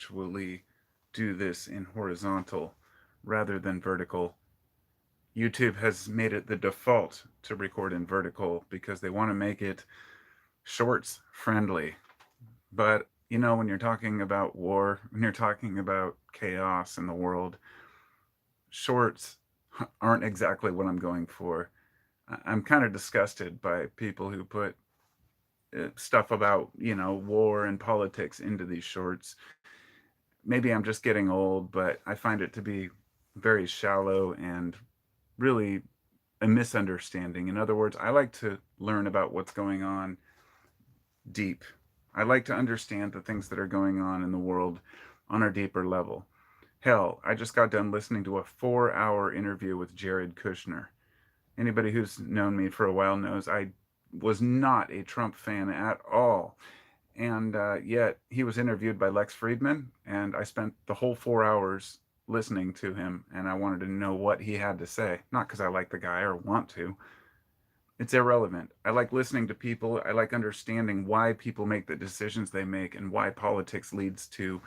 actually do this in horizontal rather than vertical. YouTube has made it the default to record in vertical because they want to make it shorts friendly. But, when you're talking about war, when you're talking about chaos in the world, shorts aren't exactly what I'm going for. I'm kind of disgusted by people who put stuff about, war and politics into these shorts. Maybe I'm just getting old, but I find it to be very shallow and really a misunderstanding. In other words, I like to learn about what's going on deep. I like to understand the things that are going on in the world on a deeper level. Hell, I just got done listening to a 4-hour interview with Jared Kushner. Anybody who's known me for a while knows I was not a Trump fan at all. And yet he was interviewed by Lex Friedman, and I spent the whole 4 hours listening to him, and I wanted to know what he had to say. Not because I like the guy or want to. It's irrelevant. I like listening to people. I like understanding why people make the decisions they make and why politics leads to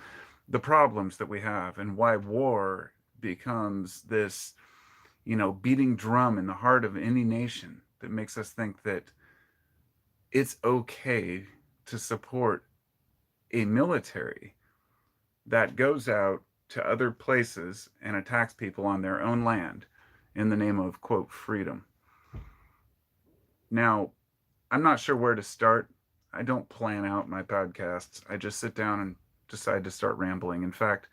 the problems that we have and why war becomes this, beating drum in the heart of any nation that makes us think that it's okay to support a military that goes out to other places and attacks people on their own land in the name of, quote, freedom. Now, I'm not sure where to start. I don't plan out my podcasts. I just sit down and decide to start rambling. In fact,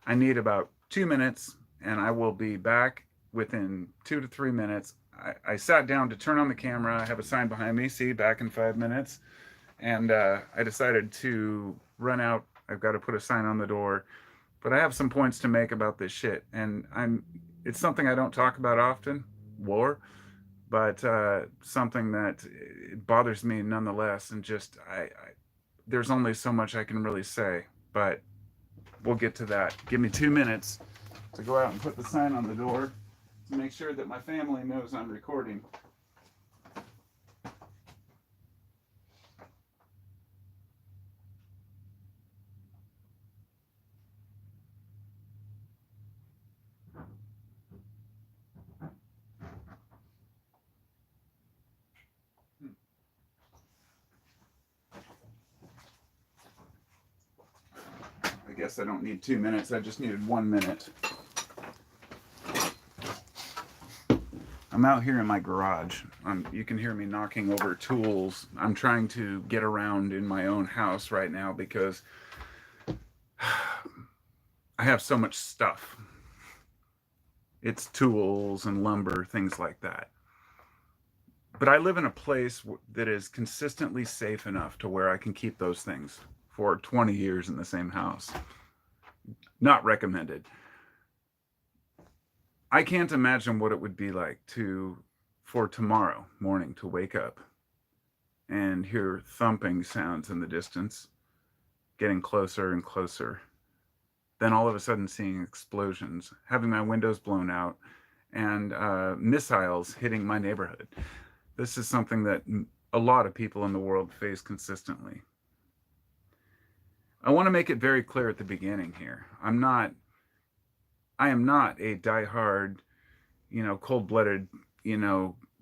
I need about 2 minutes and I will be back within 2 to 3 minutes. I sat down to turn on the camera. I have a sign behind me, see, back in 5 minutes. And I decided to run out. I've got to put a sign on the door. But I have some points to make about this shit. And it's something I don't talk about often, war, but something that bothers me nonetheless. And just, there's only so much I can really say. But we'll get to that. Give me 2 minutes to go out and put the sign on the door to make sure that my family knows I'm recording. I guess I don't need 2 minutes. I just needed 1 minute. I'm out here in my garage. You can hear me knocking over tools. I'm trying to get around in my own house right now because I have so much stuff. It's tools and lumber, things like that. But I live in a place that is consistently safe enough to where I can keep those things for 20 years in the same house. Not recommended. I can't imagine what it would be like for tomorrow morning to wake up and hear thumping sounds in the distance, getting closer and closer. Then all of a sudden seeing explosions, having my windows blown out, and missiles hitting my neighborhood. This is something that a lot of people in the world face consistently. I want to make it very clear at the beginning here. I am not a diehard, cold-blooded,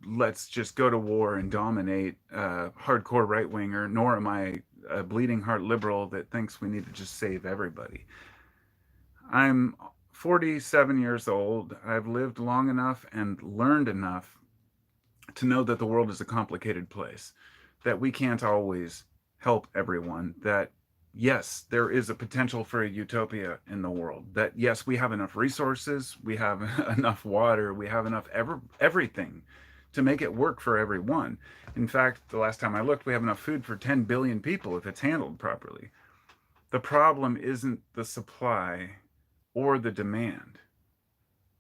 let's just go to war and dominate hardcore right winger, nor am I a bleeding heart liberal that thinks we need to just save everybody. I'm 47 years old. I've lived long enough and learned enough to know that the world is a complicated place, that we can't always help everyone, that yes, there is a potential for a utopia in the world, that yes, we have enough resources, we have enough water, we have enough everything to make it work for everyone. In fact, the last time I looked, we have enough food for 10 billion people if it's handled properly. The problem isn't the supply or the demand.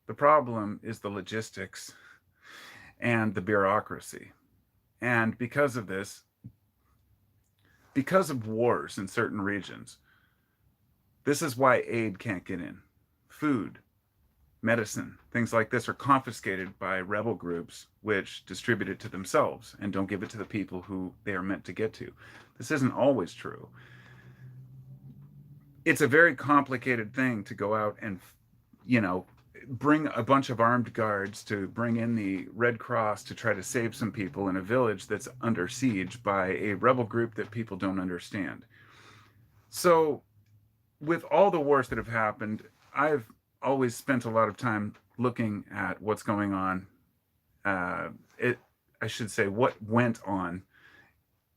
The problem is the logistics and the bureaucracy. And because of this, because of wars in certain regions, this is why aid can't get in. Food, medicine, things like this are confiscated by rebel groups, which distribute it to themselves and don't give it to the people who they are meant to get to. This isn't always true. it's a very complicated thing to go out and, you know, bring a bunch of armed guards to bring in the Red Cross to try to save some people in a village that's under siege by a rebel group that people don't understand. So, with all the wars that have happened, I've always spent a lot of time looking at what's going on. Uh, it, I should say, what went on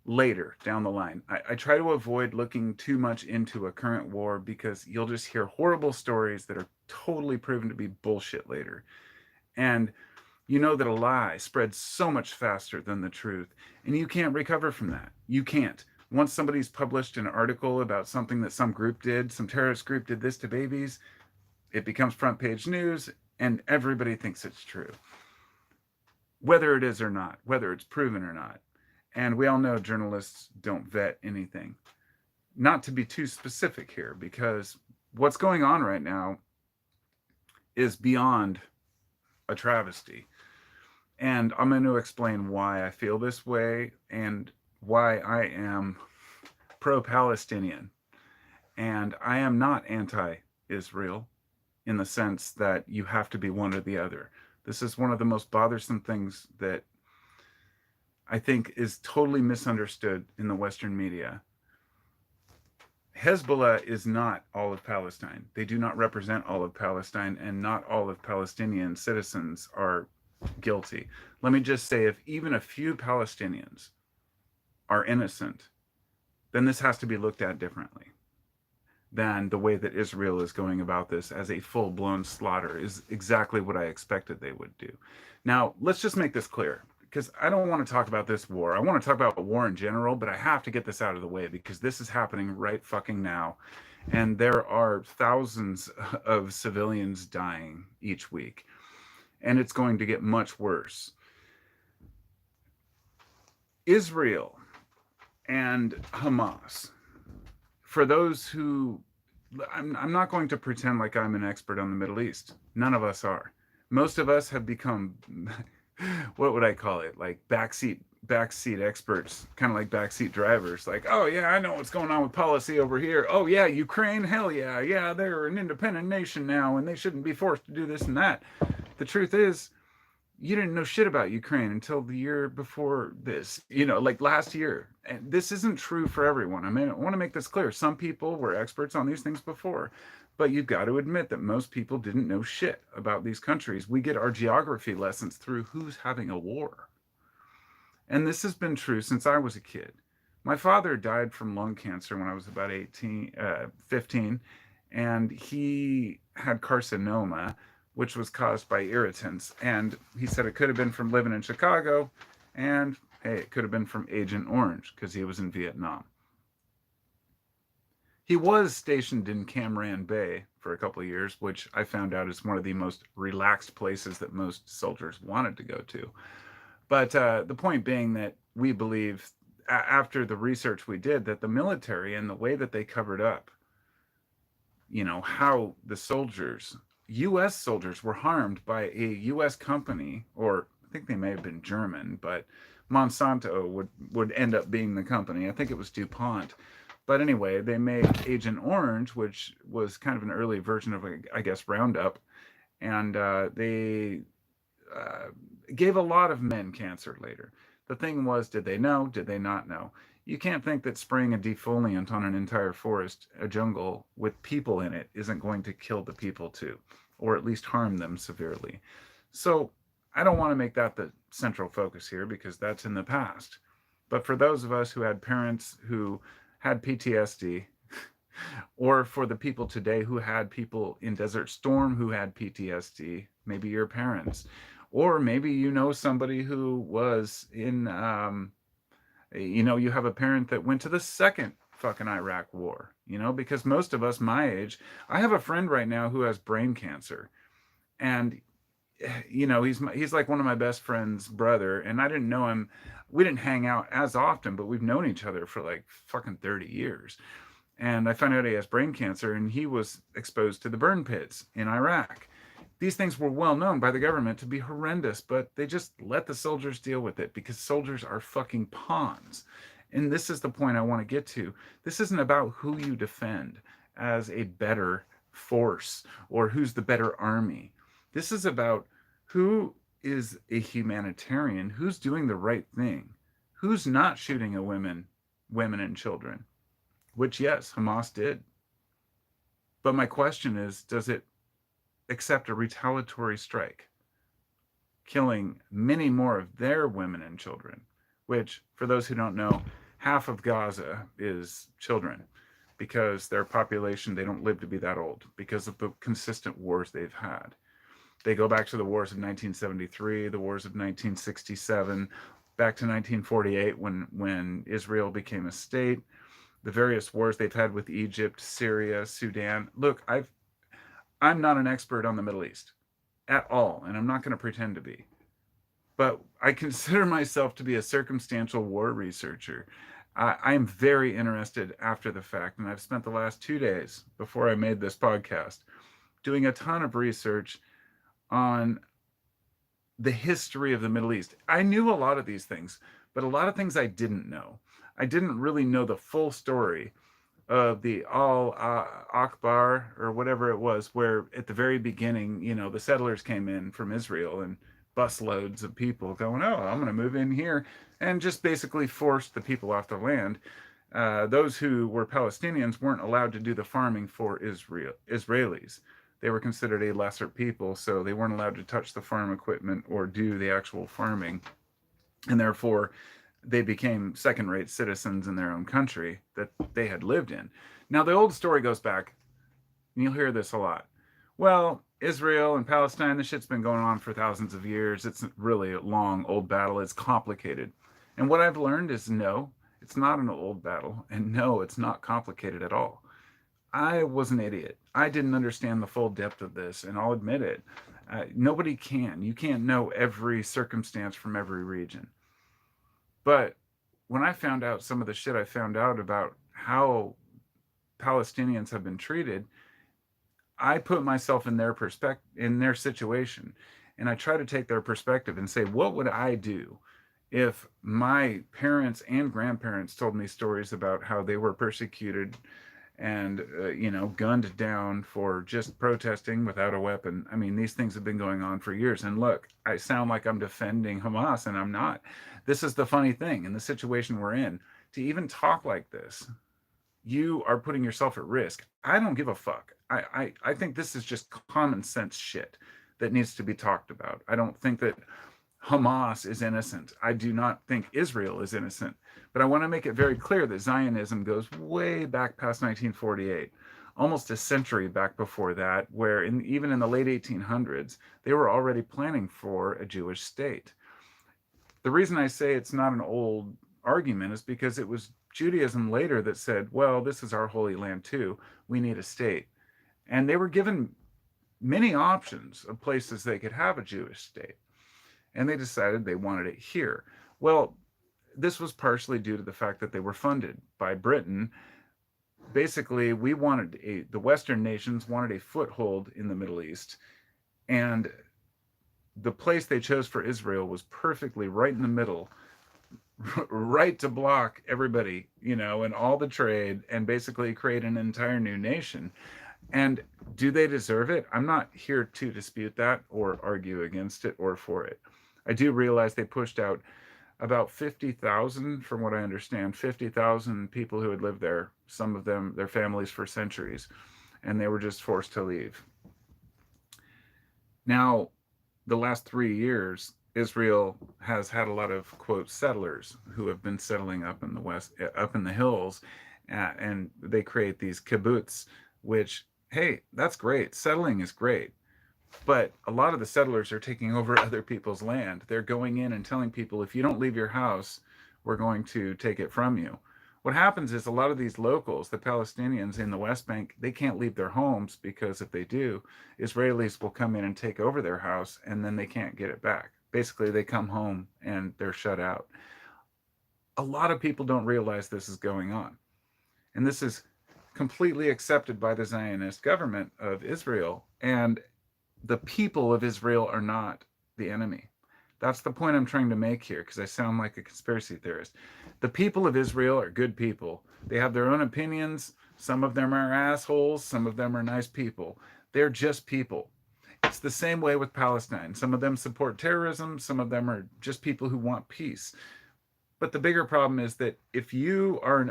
later down the line. I try to avoid looking too much into a current war because you'll just hear horrible stories that are totally proven to be bullshit later. And you know that a lie spreads so much faster than the truth, and you can't recover from that. You can't. Once somebody's published an article about something that some group did, some terrorist group did this to babies, it becomes front page news, and everybody thinks it's true, whether it is or not, whether it's proven or not. And we all know journalists don't vet anything. Not to be too specific here, because what's going on right now is beyond a travesty. And I'm going to explain why I feel this way and why I am pro Palestinian. And I am not anti Israel in the sense that you have to be one or the other. This is one of the most bothersome things that I think is totally misunderstood in the Western media. Hezbollah is not all of Palestine. They do not represent all of Palestine, and not all of Palestinian citizens are guilty. Let me just say, if even a few Palestinians are innocent, then this has to be looked at differently than the way that Israel is going about this as a full-blown slaughter is exactly what I expected they would do. Now, let's just make this clear, because I don't want to talk about this war. I want to talk about war in general, but I have to get this out of the way because this is happening right fucking now. And there are thousands of civilians dying each week. And it's going to get much worse. Israel and Hamas, for those who, I'm not going to pretend like I'm an expert on the Middle East. None of us are. Most of us have become, what would I call it? Like backseat experts, kind of like backseat drivers. Like, oh yeah, I know what's going on with policy over here. Oh yeah, Ukraine, hell yeah, yeah, they're an independent nation now, and they shouldn't be forced to do this and that. The truth is, you didn't know shit about Ukraine until the year before this, like last year. And this isn't true for everyone. I mean, I want to make this clear. Some people were experts on these things before, but you've got to admit that most people didn't know shit about these countries. We get our geography lessons through who's having a war. And this has been true since I was a kid. My father died from lung cancer when I was about 15, and he had carcinoma, which was caused by irritants. And he said it could have been from living in Chicago, and hey, it could have been from Agent Orange because he was in Vietnam. He was stationed in Cam Ranh Bay for a couple of years, which I found out is one of the most relaxed places that most soldiers wanted to go to. But the point being that we believe, after the research we did, that the military and the way that they covered up, how the soldiers, U.S. soldiers, were harmed by a U.S. company, or I think they may have been German, but Monsanto would end up being the company. I think it was DuPont. But anyway, they made Agent Orange, which was kind of an early version of, I guess, Roundup. And they gave a lot of men cancer later. The thing was, did they know? Did they not know? You can't think that spraying a defoliant on an entire forest, a jungle, with people in it isn't going to kill the people too, or at least harm them severely. So I don't want to make that the central focus here because that's in the past. But for those of us who had parents who had PTSD, or for the people today who had people in Desert Storm who had PTSD, maybe your parents, or maybe somebody who was in, you have a parent that went to the second fucking Iraq war, because most of us my age, I have a friend right now who has brain cancer, and he's like one of my best friend's brother, and I didn't know him. We didn't hang out as often, but we've known each other for like fucking 30 years. And I found out he has brain cancer, and he was exposed to the burn pits in Iraq. These things were well known by the government to be horrendous, but they just let the soldiers deal with it because soldiers are fucking pawns. And this is the point I want to get to. This isn't about who you defend. as a better force or who's the better army. This is about who is a humanitarian, who's doing the right thing, who's not shooting at women and children, which yes, Hamas did. But my question is, does it accept a retaliatory strike, killing many more of their women and children, which, for those who don't know, half of Gaza is children because their population, they don't live to be that old because of the consistent wars they've had. They go back to the wars of 1973, the wars of 1967, back to 1948 when Israel became a state, the various wars they've had with Egypt, Syria, Sudan. Look, I'm not an expert on the Middle East at all, and I'm not going to pretend to be. But I consider myself to be a circumstantial war researcher. I'm very interested after the fact, and I've spent the last 2 days before I made this podcast doing a ton of research on the history of the Middle East. I knew a lot of these things, but a lot of things I didn't know. I didn't really know the full story of the Al Akbar or whatever it was, where at the very beginning, the settlers came in from Israel and busloads of people going, oh, I'm going to move in here, and just basically forced the people off the land. Those who were Palestinians weren't allowed to do the farming for Israelis. They were considered a lesser people, so they weren't allowed to touch the farm equipment or do the actual farming. And therefore, they became second-rate citizens in their own country that they had lived in. Now, the old story goes back, and you'll hear this a lot. Well, Israel and Palestine, this shit's been going on for thousands of years. It's really a long, old battle. It's complicated. And what I've learned is no, it's not an old battle, and no, it's not complicated at all. I was an idiot. I didn't understand the full depth of this, and I'll admit it. Nobody can. You can't know every circumstance from every region. But when I found out some of the shit I found out about how Palestinians have been treated, I put myself in their in their situation, and I try to take their perspective and say, what would I do if my parents and grandparents told me stories about how they were persecuted and gunned down for just protesting without a weapon? I mean, these things have been going on for years. And look, I sound like I'm defending Hamas, and I'm not. This is the funny thing in the situation we're in. To even talk like this, you are putting yourself at risk. I don't give a fuck. I think this is just common sense shit that needs to be talked about. I don't think that Hamas is innocent. I do not think Israel is innocent. But I want to make it very clear that Zionism goes way back past 1948, almost a century back before that, where even in the late 1800s, they were already planning for a Jewish state. The reason I say it's not an old argument is because it was Judaism later that said, well, this is our holy land too. We need a state. And they were given many options of places they could have a Jewish state. And they decided they wanted it here. Well, this was partially due to the fact that they were funded by Britain. Basically, the Western nations wanted a foothold in the Middle East. And the place they chose for Israel was perfectly right in the middle, right to block everybody, and all the trade, and basically create an entire new nation. And do they deserve it? I'm not here to dispute that or argue against it or for it. I do realize they pushed out about 50,000, from what I understand, 50,000 people who had lived there, some of them, their families, for centuries, and they were just forced to leave. Now, the last 3 years, Israel has had a lot of, quote, settlers who have been settling up in the west, up in the hills, and they create these kibbutz, which, hey, that's great. Settling is great. But a lot of the settlers are taking over other people's land. They're going in and telling people, if you don't leave your house, we're going to take it from you. What happens is a lot of these locals, the Palestinians in the West Bank, they can't leave their homes because if they do, Israelis will come in and take over their house, and then they can't get it back. Basically, they come home and they're shut out. A lot of people don't realize this is going on. And this is completely accepted by the Zionist government of Israel. And the people of Israel are not the enemy. That's the point I'm trying to make here, because I sound like a conspiracy theorist. The people of Israel are good people. They have their own opinions. Some of them are assholes, some of them are nice people. They're just people. It's the same way with Palestine. Some of them support terrorism, some of them are just people who want peace. But the bigger problem is that if you are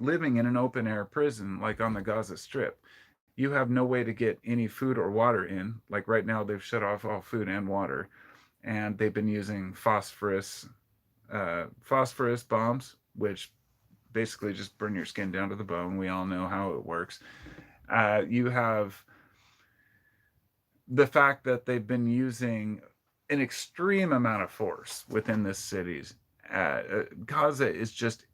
living in an open air prison, like on the Gaza Strip, you have no way to get any food or water in. Like right now, they've shut off all food and water, and they've been using phosphorus bombs, which basically just burn your skin down to the bone. We all know how it works. You have the fact that they've been using an extreme amount of force within this cities. Gaza is just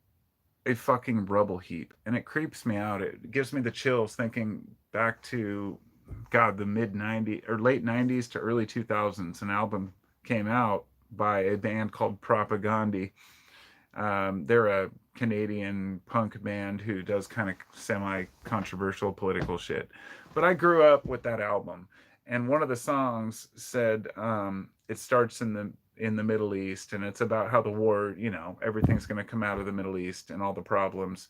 a fucking rubble heap, and it creeps me out. It gives me the chills thinking back to, God, the mid '90s or late '90s to early 2000s. An album came out by a band called Propaganda. They're a Canadian punk band who does kind of semi-controversial political shit. But I grew up with that album, and one of the songs said it starts in the Middle East, and it's about how the war, everything's going to come out of the Middle East and all the problems.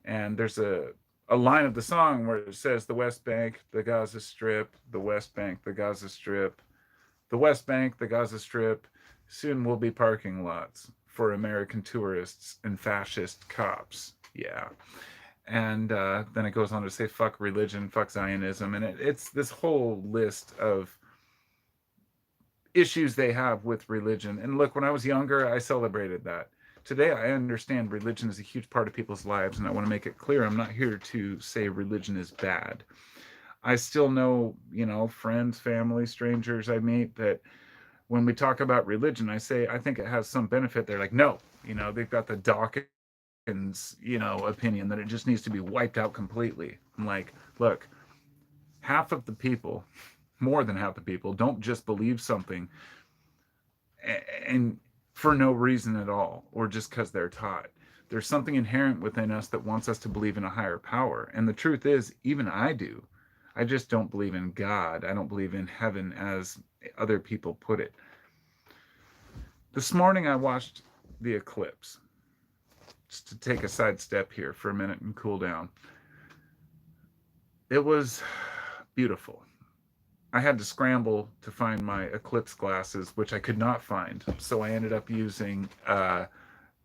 And there's a line of the song where it says the West Bank, the Gaza Strip, the West Bank, the Gaza Strip, the West Bank, the Gaza Strip, soon will be parking lots for American tourists and fascist cops. Yeah. And then it goes on to say, fuck religion, fuck Zionism. And it's this whole list of issues they have with religion. And look, when I was younger, I celebrated that. Today, I understand religion is a huge part of people's lives, and I want to make it clear I'm not here to say religion is bad. I still know, friends, family, strangers I meet that when we talk about religion, I say, I think it has some benefit. They're like, no, they've got the Dawkins, opinion that it just needs to be wiped out completely. I'm like, look, half of the people, more than half the people, don't just believe something and for no reason at all, or just because they're taught. There's something inherent within us that wants us to believe in a higher power. And the truth is, even I do. I just don't believe in God. I don't believe in heaven as other people put it. This morning I watched the eclipse. Just to take a sidestep here for a minute and cool down. It was beautiful. I had to scramble to find my eclipse glasses, which I could not find. So I ended up using a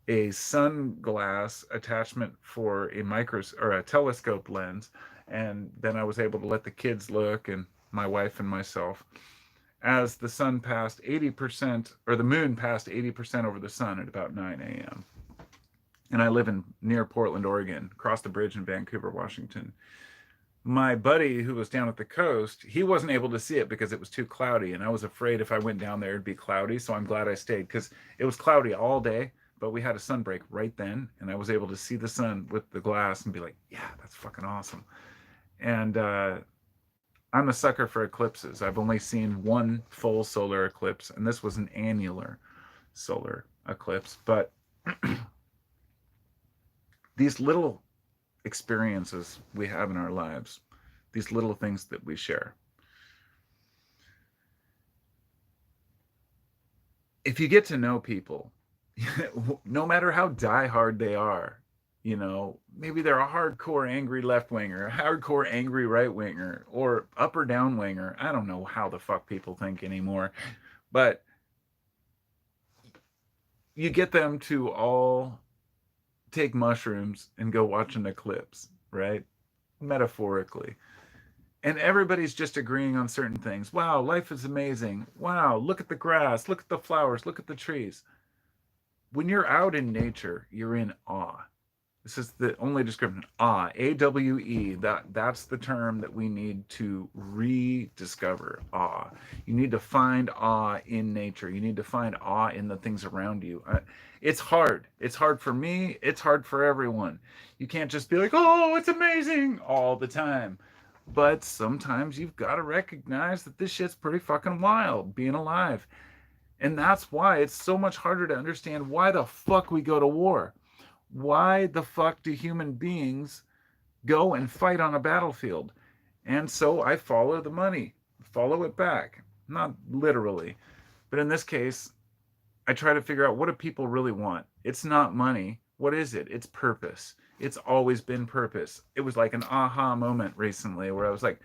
sunglass attachment for a telescope lens, and then I was able to let the kids look, and my wife and myself, as the sun passed 80%, or the moon passed 80% over the sun at about 9 a.m. And I live near Portland, Oregon, across the bridge in Vancouver, Washington. My buddy who was down at the coast, he wasn't able to see it because it was too cloudy, and I was afraid if I went down there it'd be cloudy, so I'm glad I stayed, because it was cloudy all day, but we had a sun break right then, and I was able to see the sun with the glass and be like, yeah, that's fucking awesome. And I'm a sucker for eclipses. I've only seen one full solar eclipse, and this was an annular solar eclipse, but these little experiences we have in our lives, these little things that we share. If you get to know people, no matter how diehard they are, maybe they're a hardcore angry left winger, a hardcore angry right winger, or up or down winger. I don't know how the fuck people think anymore, but you get them to all take mushrooms and go watch an eclipse, right? Metaphorically. And everybody's just agreeing on certain things. Wow, life is amazing. Wow, look at the grass, look at the flowers, look at the trees. When you're out in nature, you're in awe. This is the only description. Awe, A-W-E. That's the term that we need to rediscover. Awe. You need to find awe in nature. You need to find awe in the things around you. It's hard. It's hard for me. It's hard for everyone. You can't just be like, oh, it's amazing all the time. But sometimes you've got to recognize that this shit's pretty fucking wild, being alive. And that's why it's so much harder to understand why the fuck we go to war. Why the fuck do human beings go and fight on a battlefield? And so I follow the money, follow it back. Not literally, but in this case, I try to figure out, what do people really want? It's not money. What is it? It's purpose. It's always been purpose. It was like an aha moment recently where I was like,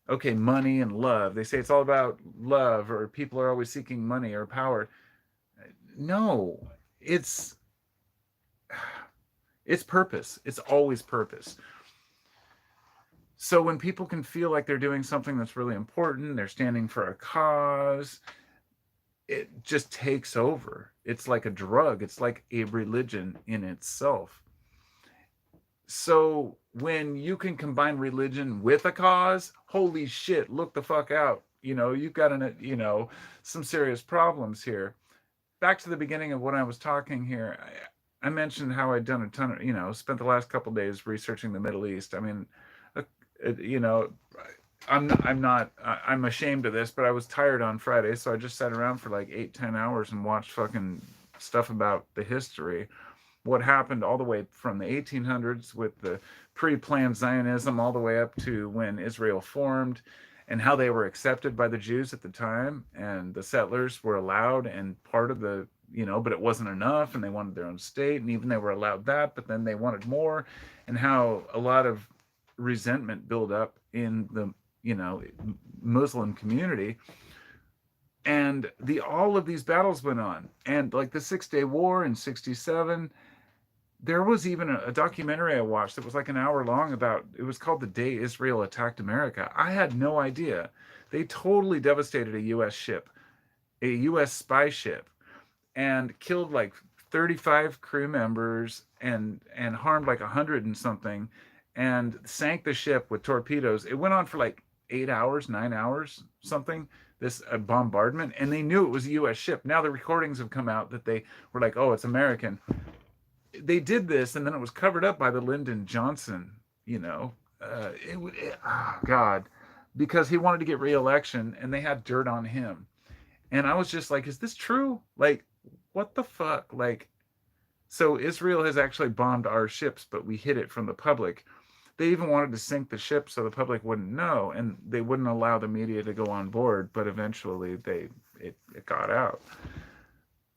okay, money and love. They say it's all about love, or people are always seeking money or power. No, it's it's purpose. It's always purpose. So when people can feel like they're doing something that's really important, they're standing for a cause, it just takes over. It's like a drug, it's like a religion in itself. So when you can combine religion with a cause, holy shit, look the fuck out. You've got some serious problems here. Back to the beginning of when I was talking here, I mentioned how I'd done a ton of, spent the last couple of days researching the Middle East. I mean, uh, you know, I'm ashamed of this, but I was tired on Friday, so I just sat around for like 8-10 hours and watched fucking stuff about the history, what happened all the way from the 1800s with the pre-planned Zionism all the way up to when Israel formed, and how they were accepted by the Jews at the time, and the settlers were allowed and part of the, but it wasn't enough, and they wanted their own state, and even they were allowed that, but then they wanted more, and how a lot of resentment built up in the, Muslim community. And all of these battles went on, and like the 6 Day War in 67. There was even a documentary I watched that was like an hour long about, it was called The Day Israel Attacked America. I had no idea. They totally devastated a US ship, a US spy ship, and killed like 35 crew members and harmed like 100 and something, and sank the ship with torpedoes. It went on for like 8 hours, 9 hours, something, this bombardment, and they knew it was a US ship. Now the recordings have come out that they were like, oh, it's American. They did this, and then it was covered up by the Lyndon Johnson, oh God, because he wanted to get reelection, and they had dirt on him. And I was just like, is this true? Like, what the fuck? Like, so Israel has actually bombed our ships, but we hid it from the public. They even wanted to sink the ship so the public wouldn't know, and they wouldn't allow the media to go on board, but eventually it got out.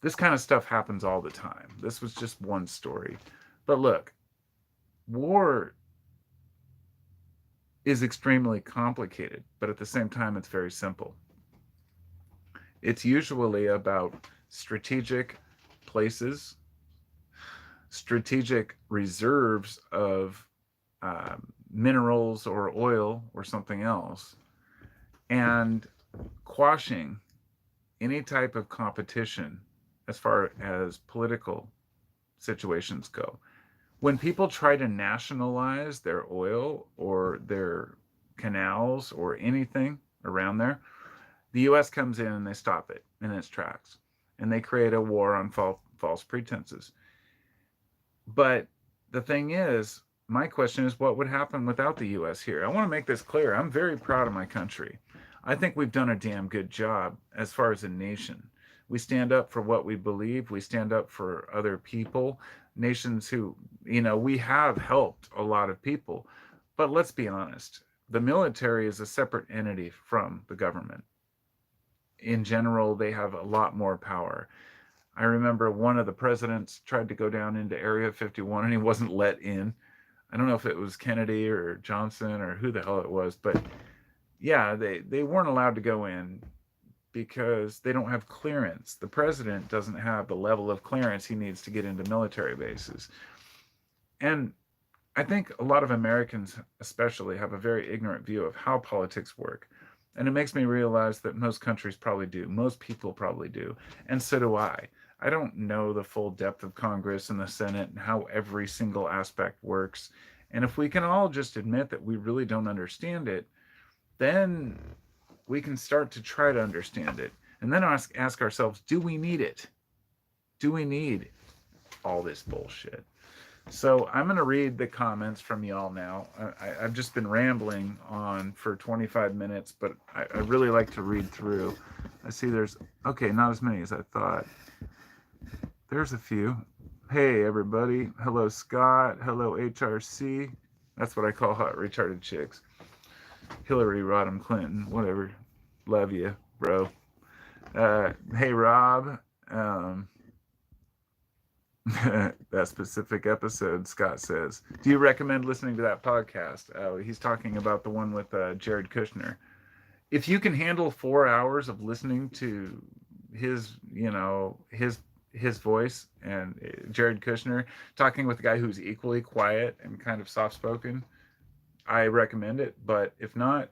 This kind of stuff happens all the time. This was just one story. But look, war is extremely complicated, but at the same time, it's very simple. It's usually about strategic places, strategic reserves of minerals or oil or something else, and quashing any type of competition as far as political situations go. When people try to nationalize their oil or their canals or anything around there, the US comes in and they stop it in its tracks, and they create a war on false pretenses. But the thing is, my question is, what would happen without the US here? I want to make this clear. I'm very proud of my country. I think we've done a damn good job as far as a nation. We stand up for what we believe. We stand up for other people, nations who, we have helped a lot of people. But let's be honest, the military is a separate entity from the government. In general, they have a lot more power. I remember one of the presidents tried to go down into Area 51 and he wasn't let in. I don't know if it was Kennedy or Johnson or who the hell it was, but yeah, they weren't allowed to go in because they don't have clearance. The president doesn't have the level of clearance he needs to get into military bases. And I think a lot of Americans, especially, have a very ignorant view of how politics work. And it makes me realize that most countries probably do. Most people probably do. And so do I. I don't know the full depth of Congress and the Senate and how every single aspect works. And if we can all just admit that we really don't understand it, then we can start to try to understand it. And then ask ourselves, do we need it? Do we need all this bullshit? So I'm going to read the comments from y'all now. I've just been rambling on for 25 minutes, but I really like to read through. I see okay, not as many as I thought. There's a few. Hey, everybody. Hello, Scott. Hello, HRC. That's what I call hot retarded chicks. Hillary Rodham Clinton, whatever. Love you, bro. Hey, Rob. That specific episode, Scott says. Do you recommend listening to that podcast? He's talking about the one with Jared Kushner. If you can handle 4 hours of listening to his, his voice and Jared Kushner talking with a guy who's equally quiet and kind of soft spoken, I recommend it. But if not,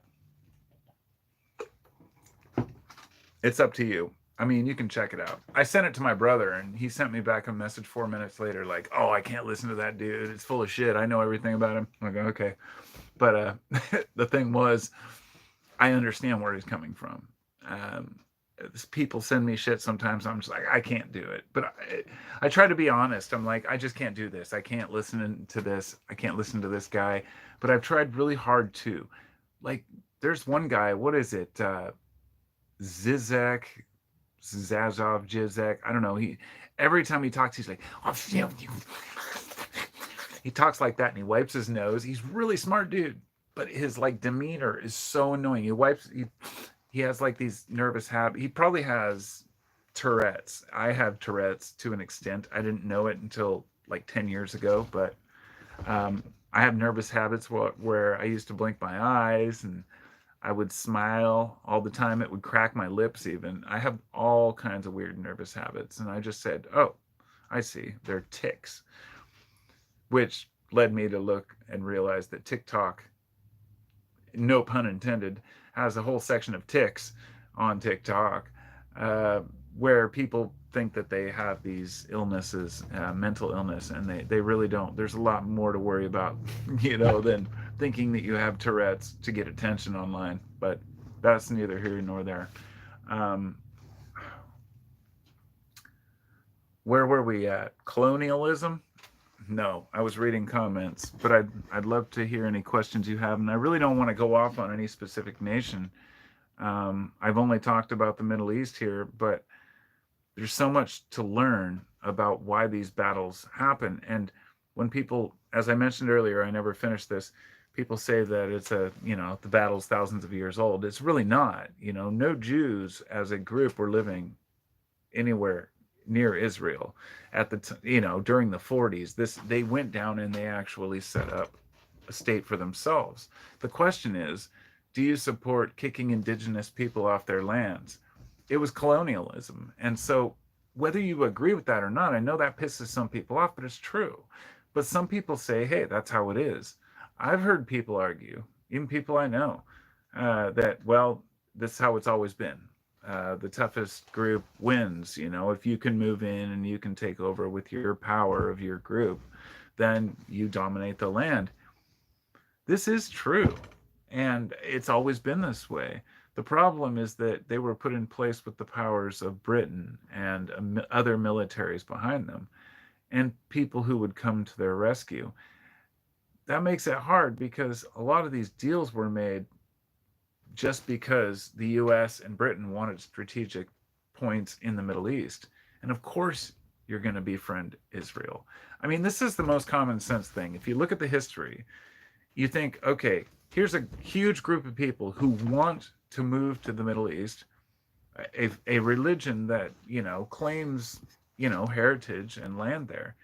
it's up to you. I mean, you can check it out. I sent it to my brother, and he sent me back a message 4 minutes later, like, "Oh, I can't listen to that dude. It's full of shit. I know everything about him." I'm like, okay, but the thing was, I understand where he's coming from. Um, People send me shit sometimes. I'm just like, I can't do it. But I try to be honest. I'm like, I just can't do this. I can't listen to this. I can't listen to this guy. But I've tried really hard to. Like, there's one guy. What is it? Zizek, Zazov, Jizek. I don't know. Every time he talks, he's like, oh, he talks like that, and he wipes his nose. He's really smart dude, but his like demeanor is so annoying. He has like these nervous habits. He probably has Tourette's. I have Tourette's to an extent. I didn't know it until like 10 years ago, but I have nervous habits where I used to blink my eyes, and I would smile all the time. It would crack my lips even. I have all kinds of weird nervous habits. And I just said, oh, I see. They're tics, which led me to look and realize that TikTok, no pun intended, has a whole section of tics on TikTok, uh, where people think that they have these illnesses, mental illness, and they really don't. There's a lot more to worry about, than thinking that you have Tourette's to get attention online. But that's neither here nor there. Um, where were we at? Colonialism? No, I was reading comments, but I'd love to hear any questions you have, and I really don't want to go off on any specific nation. I've only talked about the Middle East here, but there's so much to learn about why these battles happen. And when people, as I mentioned earlier, I never finished this, people say that the battle's thousands of years old. It's really not. No Jews as a group were living anywhere near Israel at during the 40s. They went down and they actually set up a state for themselves. The question is, do you support kicking indigenous people off their lands? It was colonialism. And so whether you agree with that or not, I know that pisses some people off, but it's true. But some people say, hey, that's how it is. I've heard people argue, even people I know, that, well, this is how it's always been. The toughest group wins. If you can move in and you can take over with your power of your group, then you dominate the land. This is true. And it's always been this way. The problem is that they were put in place with the powers of Britain and other militaries behind them, and people who would come to their rescue. That makes it hard because a lot of these deals were made just because the US and Britain wanted strategic points in the Middle East. And of course, you're going to befriend Israel. I mean, this is the most common sense thing. If you look at the history, you think, okay, here's a huge group of people who want to move to the Middle East, a religion that, claims, heritage and land there.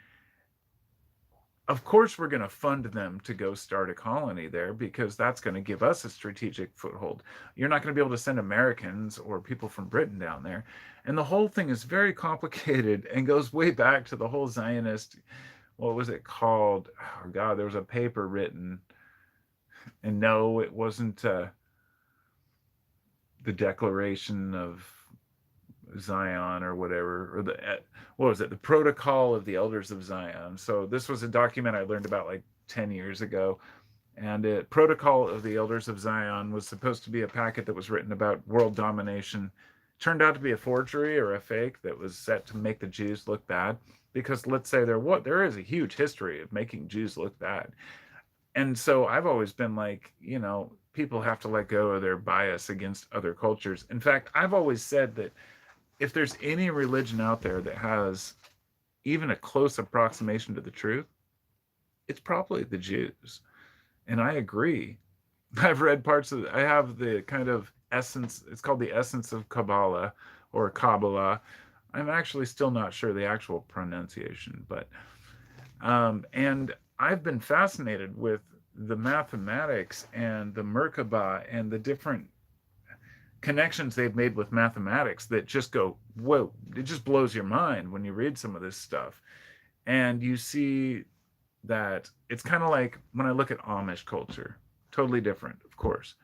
Of course, we're going to fund them to go start a colony there because that's going to give us a strategic foothold. You're not going to be able to send Americans or people from Britain down there. And the whole thing is very complicated and goes way back to the whole Zionist, what was it called? Oh, God, there was a paper written. And no, it wasn't the Declaration of Zion or whatever, or what was it? The Protocol of the Elders of Zion. So this was a document I learned about like 10 years ago. And the Protocol of the Elders of Zion was supposed to be a packet that was written about world domination. Turned out to be a forgery or a fake that was set to make the Jews look bad. Because let's say there is a huge history of making Jews look bad. And so I've always been like, people have to let go of their bias against other cultures. In fact, I've always said that if there's any religion out there that has even a close approximation to the truth, it's probably the Jews. And I agree. I have the kind of essence, it's called the essence of Kabbalah or Kabbalah. I'm actually still not sure the actual pronunciation, but and I've been fascinated with the mathematics and the Merkaba and the different connections they've made with mathematics that just go, whoa, it just blows your mind when you read some of this stuff. And you see that it's kind of like when I look at Amish culture, totally different, of course.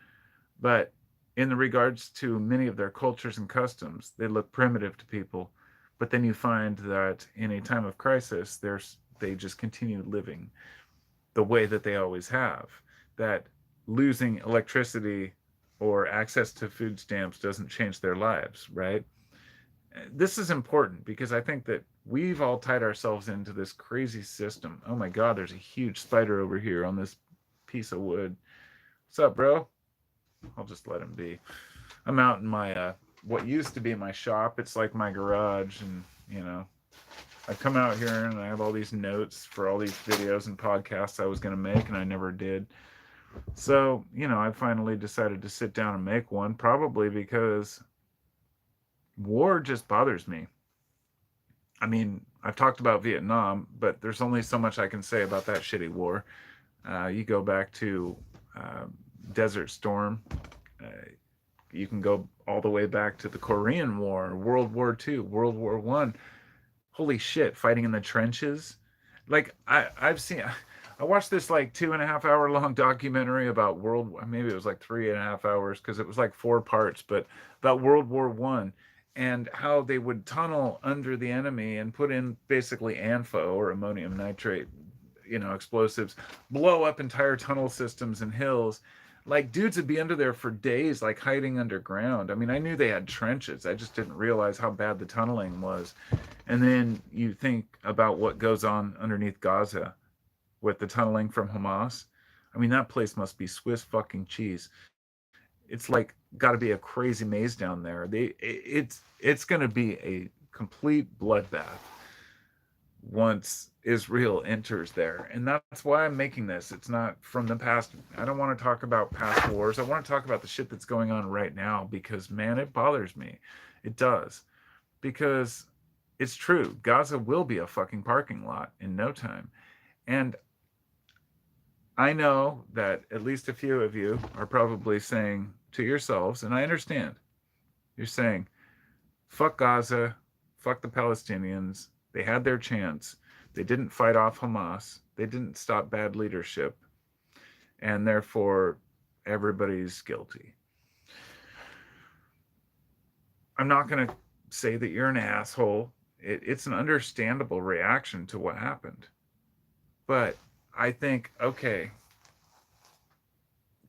But in the regards to many of their cultures and customs, they look primitive to people. But then you find that in a time of crisis, they just continue living the way that they always have. That losing electricity or access to food stamps doesn't change their lives, right? This is important because I think that we've all tied ourselves into this crazy system. Oh my God, there's a huge spider over here on this piece of wood. What's up, bro? I'll just let him be. I'm out in my what used to be my shop. It's like my garage, and I come out here and I have all these notes for all these videos and podcasts I was going to make, and I never did. So, I finally decided to sit down and make one, probably because war just bothers me. I mean, I've talked about Vietnam, but there's only so much I can say about that shitty war. You go back to uh, Desert Storm. Uh, you can go all the way back to the Korean War, World War II, World War One. Holy shit, fighting in the trenches. Like I've seen. I watched this like 2.5 hour long documentary about maybe it was like 3.5 hours because it was like 4 parts, but about World War One and how they would tunnel under the enemy and put in basically ANFO or ammonium nitrate, explosives, blow up entire tunnel systems and hills. Like dudes would be under there for days, like hiding underground. I mean, I knew they had trenches. I just didn't realize how bad the tunneling was. And then you think about what goes on underneath Gaza with the tunneling from Hamas. I mean, that place must be Swiss fucking cheese. It's like got to be a crazy maze down there. It's going to be a complete bloodbath once Israel enters there. And that's why I'm making this. It's not from the past. I don't want to talk about past wars. I want to talk about the shit that's going on right now because, man, it bothers me. It does. Because it's true. Gaza will be a fucking parking lot in no time. And I know that at least a few of you are probably saying to yourselves, and I understand, you're saying, fuck Gaza, fuck the Palestinians. They had their chance. They didn't fight off Hamas. They didn't stop bad leadership. And therefore, everybody's guilty. I'm not going to say that you're an asshole. It's an understandable reaction to what happened. But I think, okay,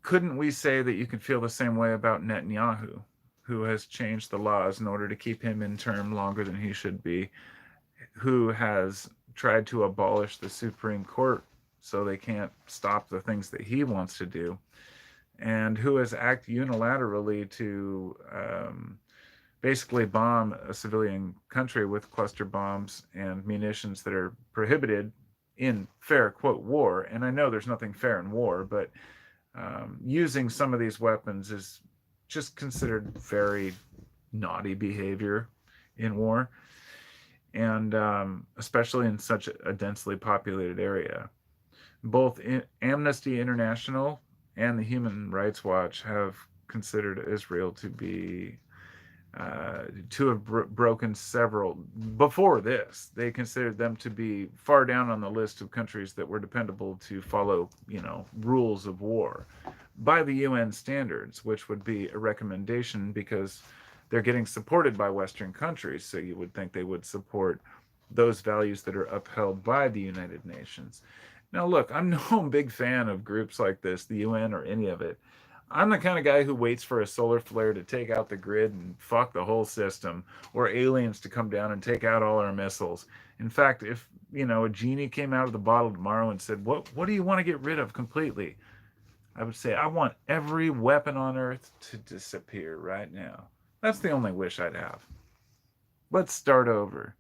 couldn't we say that you can feel the same way about Netanyahu, who has changed the laws in order to keep him in term longer than he should be, who has tried to abolish the Supreme Court so they can't stop the things that he wants to do, and who has acted unilaterally to basically bomb a civilian country with cluster bombs and munitions that are prohibited in fair quote war. And I know there's nothing fair in war, but using some of these weapons is just considered very naughty behavior in war, and especially in such a densely populated area. Both Amnesty International and the Human Rights Watch have considered Israel to have broken several. Before this, they considered them to be far down on the list of countries that were dependable to follow, rules of war by the UN standards, which would be a recommendation because they're getting supported by Western countries. So you would think they would support those values that are upheld by the United Nations. Now, look, I'm no big fan of groups like this, the UN or any of it. I'm the kind of guy who waits for a solar flare to take out the grid and fuck the whole system, or aliens to come down and take out all our missiles. In fact, if a genie came out of the bottle tomorrow and said, "What do you want to get rid of completely?" I would say, "I want every weapon on Earth to disappear right now." That's the only wish I'd have. Let's start over.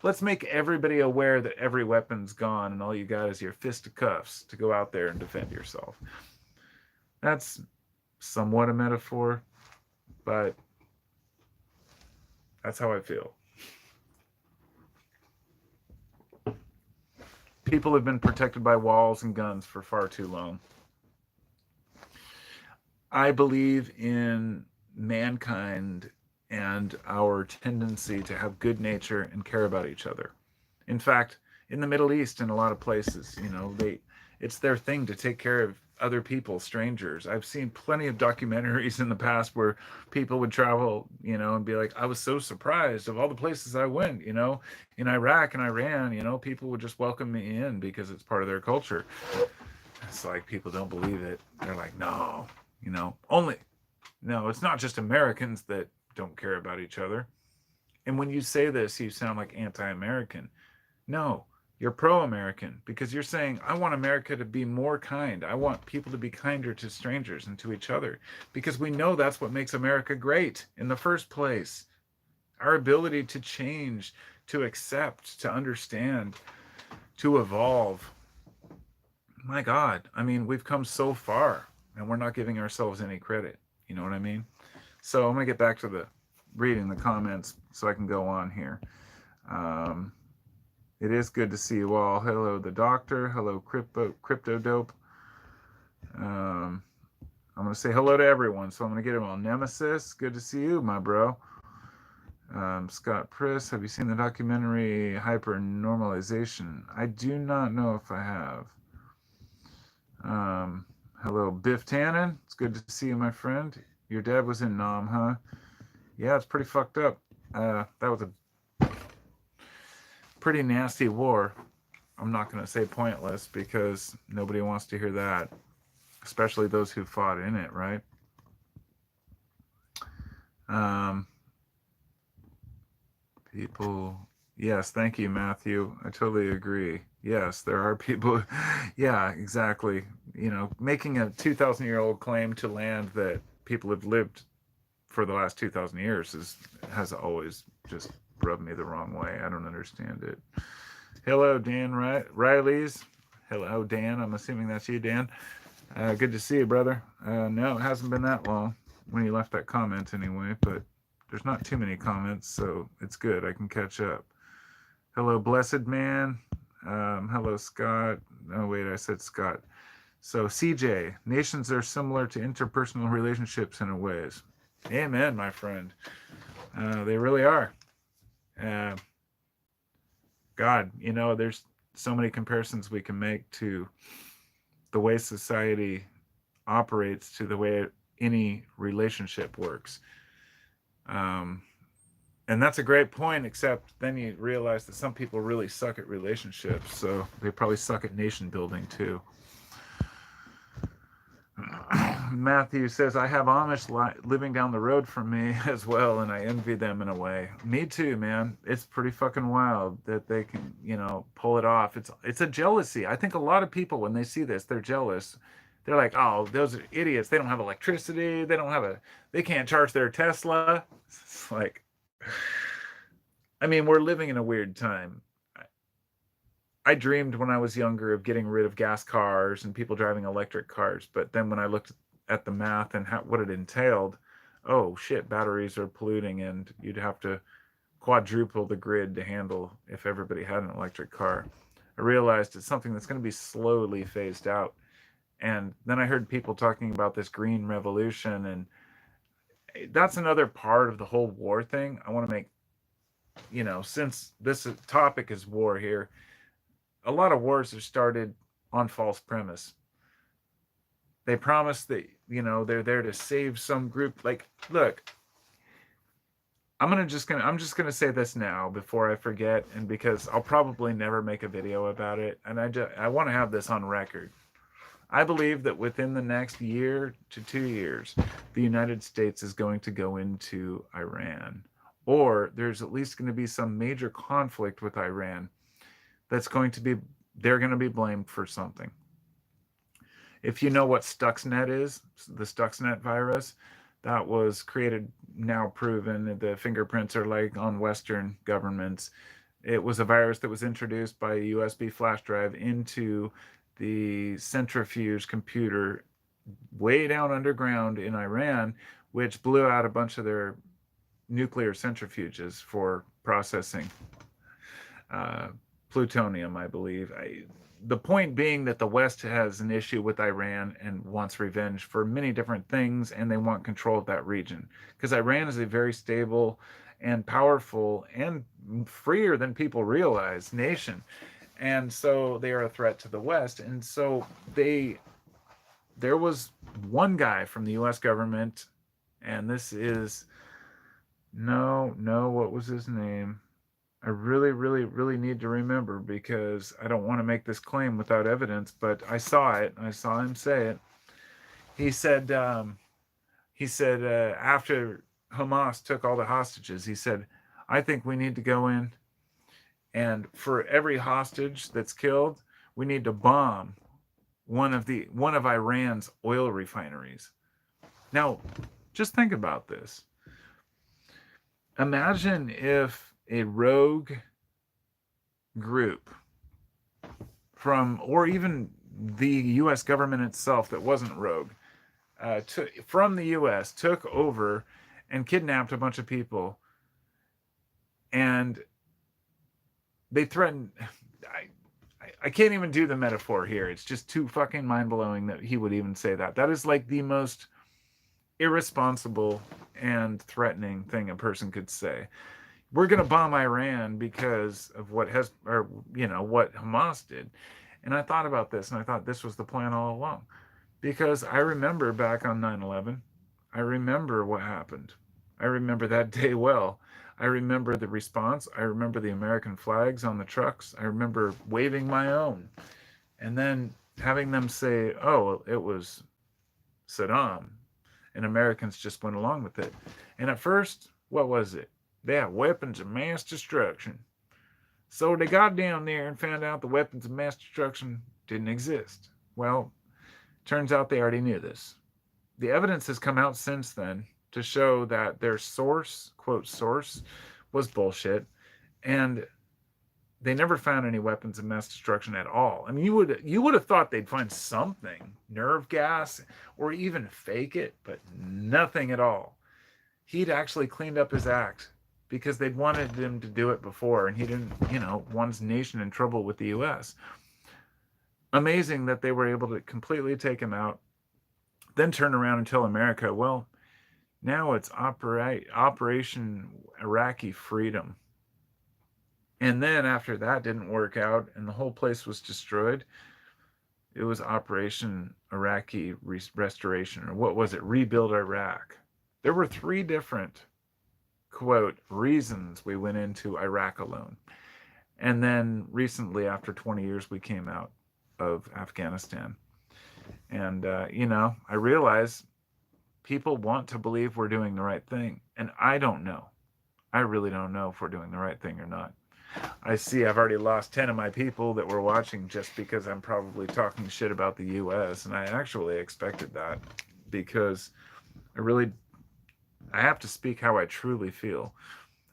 Let's make everybody aware that every weapon's gone and all you got is your fisticuffs to go out there and defend yourself. That's somewhat a metaphor, but that's how I feel. People have been protected by walls and guns for far too long. I believe in mankind and our tendency to have good nature and care about each other. In fact, in the Middle East, in a lot of places, it's their thing to take care of other people, strangers. I've seen plenty of documentaries in the past where people would travel, and be like, I was so surprised of all the places I went, in Iraq and Iran, people would just welcome me in because it's part of their culture. It's like people don't believe it. They're like, no, only, no, it's not just Americans that don't care about each other. And when you say this, you sound like anti-American. No, you're pro-American because you're saying, I want America to be more kind. I want people to be kinder to strangers and to each other because we know that's what makes America great in the first place. Our ability to change, to accept, to understand, to evolve. My God, I mean, we've come so far and we're not giving ourselves any credit. You know what I mean? So I'm going to get back to the reading the comments so I can go on here. It is good to see you all. Hello, the doctor. Hello, crypto dope. I'm going to say hello to everyone. So I'm going to get them all. Nemesis, good to see you, my bro. Scott Priss, have you seen the documentary Hypernormalization? I do not know if I have. Hello, Biff Tannen. It's good to see you, my friend. Your dad was in Nam, huh? Yeah, it's pretty fucked up. That was a pretty nasty war. I'm not going to say pointless because nobody wants to hear that, especially those who fought in it, right? People, yes, thank you, Matthew. I totally agree. Yes, there are people, yeah, exactly. Making a 2,000-year-old claim to land that people have lived for the last 2,000 years has always just rubbed me the wrong way. I don't understand it. Hello, Dan Riley's. Hello, Dan. I'm assuming that's you, Dan. Good to see you, brother. No, it hasn't been that long when you left that comment anyway, but there's not too many comments, so it's good. I can catch up. Hello, Blessed Man. Hello, Scott. Oh, wait, I said Scott. So, CJ, nations are similar to interpersonal relationships in a ways. Amen, my friend. They really are. God, there's so many comparisons we can make to the way society operates to the way any relationship works. And that's a great point, except then you realize that some people really suck at relationships, so they probably suck at nation building too. Matthew says, I have Amish living down the road from me as well, and I envy them in a way. Me too, man. It's pretty fucking wild that they can, pull it off. It's a jealousy. I think a lot of people, when they see this, they're jealous. They're like, oh, those are idiots. They don't have electricity. They can't charge their Tesla. It's like, I mean, we're living in a weird time. I dreamed when I was younger of getting rid of gas cars and people driving electric cars. But then when I looked at the math and what it entailed, oh shit, batteries are polluting and you'd have to quadruple the grid to handle if everybody had an electric car. I realized it's something that's going to be slowly phased out. And then I heard people talking about this green revolution, and that's another part of the whole war thing. I want to make, since this topic is war here, a lot of wars are started on false premise. They promise that, they're there to save some group. Like, look, I'm just gonna say this now before I forget, and because I'll probably never make a video about it, and I want to have this on record. I believe that within the next year to 2 years, the United States is going to go into Iran, or there's at least going to be some major conflict with Iran they're going to be blamed for something. If you know what Stuxnet is, the Stuxnet virus, that was created, now proven, the fingerprints are like on Western governments. It was a virus that was introduced by a USB flash drive into the centrifuge computer way down underground in Iran, which blew out a bunch of their nuclear centrifuges for processing plutonium, I believe. The point being that the West has an issue with Iran and wants revenge for many different things, and they want control of that region. Because Iran is a very stable and powerful and freer than people realize nation. And so they are a threat to the West. And so there was one guy from the US government, and this is, no, what was his name? I really, really, really need to remember because I don't want to make this claim without evidence, but I saw it. I saw him say it. He said, after Hamas took all the hostages, he said, I think we need to go in and for every hostage that's killed, we need to bomb one of Iran's oil refineries. Now, just think about this. Imagine if a rogue group from, or even the U.S. government itself that wasn't rogue, from the U.S. took over and kidnapped a bunch of people, and they threatened. I can't even do the metaphor here. It's just too fucking mind blowing that he would even say that. That is like the most irresponsible and threatening thing a person could say. We're going to bomb Iran because of what Hamas did. And I thought about this, and I thought this was the plan all along. Because I remember back on 9/11, I remember what happened. I remember that day well. I remember the response. I remember the American flags on the trucks. I remember waving my own. And then having them say, oh, it was Saddam. And Americans just went along with it. And at first, what was it? They had weapons of mass destruction. So they got down there and found out the weapons of mass destruction didn't exist. Well, turns out they already knew this. The evidence has come out since then to show that their source, quote source, was bullshit, and they never found any weapons of mass destruction at all. I mean, you would have thought they'd find something, nerve gas, or even fake it, but nothing at all. He'd actually cleaned up his act because they'd wanted him to do it before, and he didn't, want his nation in trouble with the U.S. Amazing that they were able to completely take him out, then turn around and tell America, well, now it's Operation Iraqi Freedom. And then after that didn't work out and the whole place was destroyed, it was Operation Iraqi Restoration, or what was it? Rebuild Iraq. There were 3 different, quote, reasons we went into Iraq alone. And then recently, after 20 years, we came out of Afghanistan. And, I realize people want to believe we're doing the right thing. And I don't know. I really don't know if we're doing the right thing or not. I see I've already lost 10 of my people that were watching just because I'm probably talking shit about the U.S. And I actually expected that because I have to speak how I truly feel.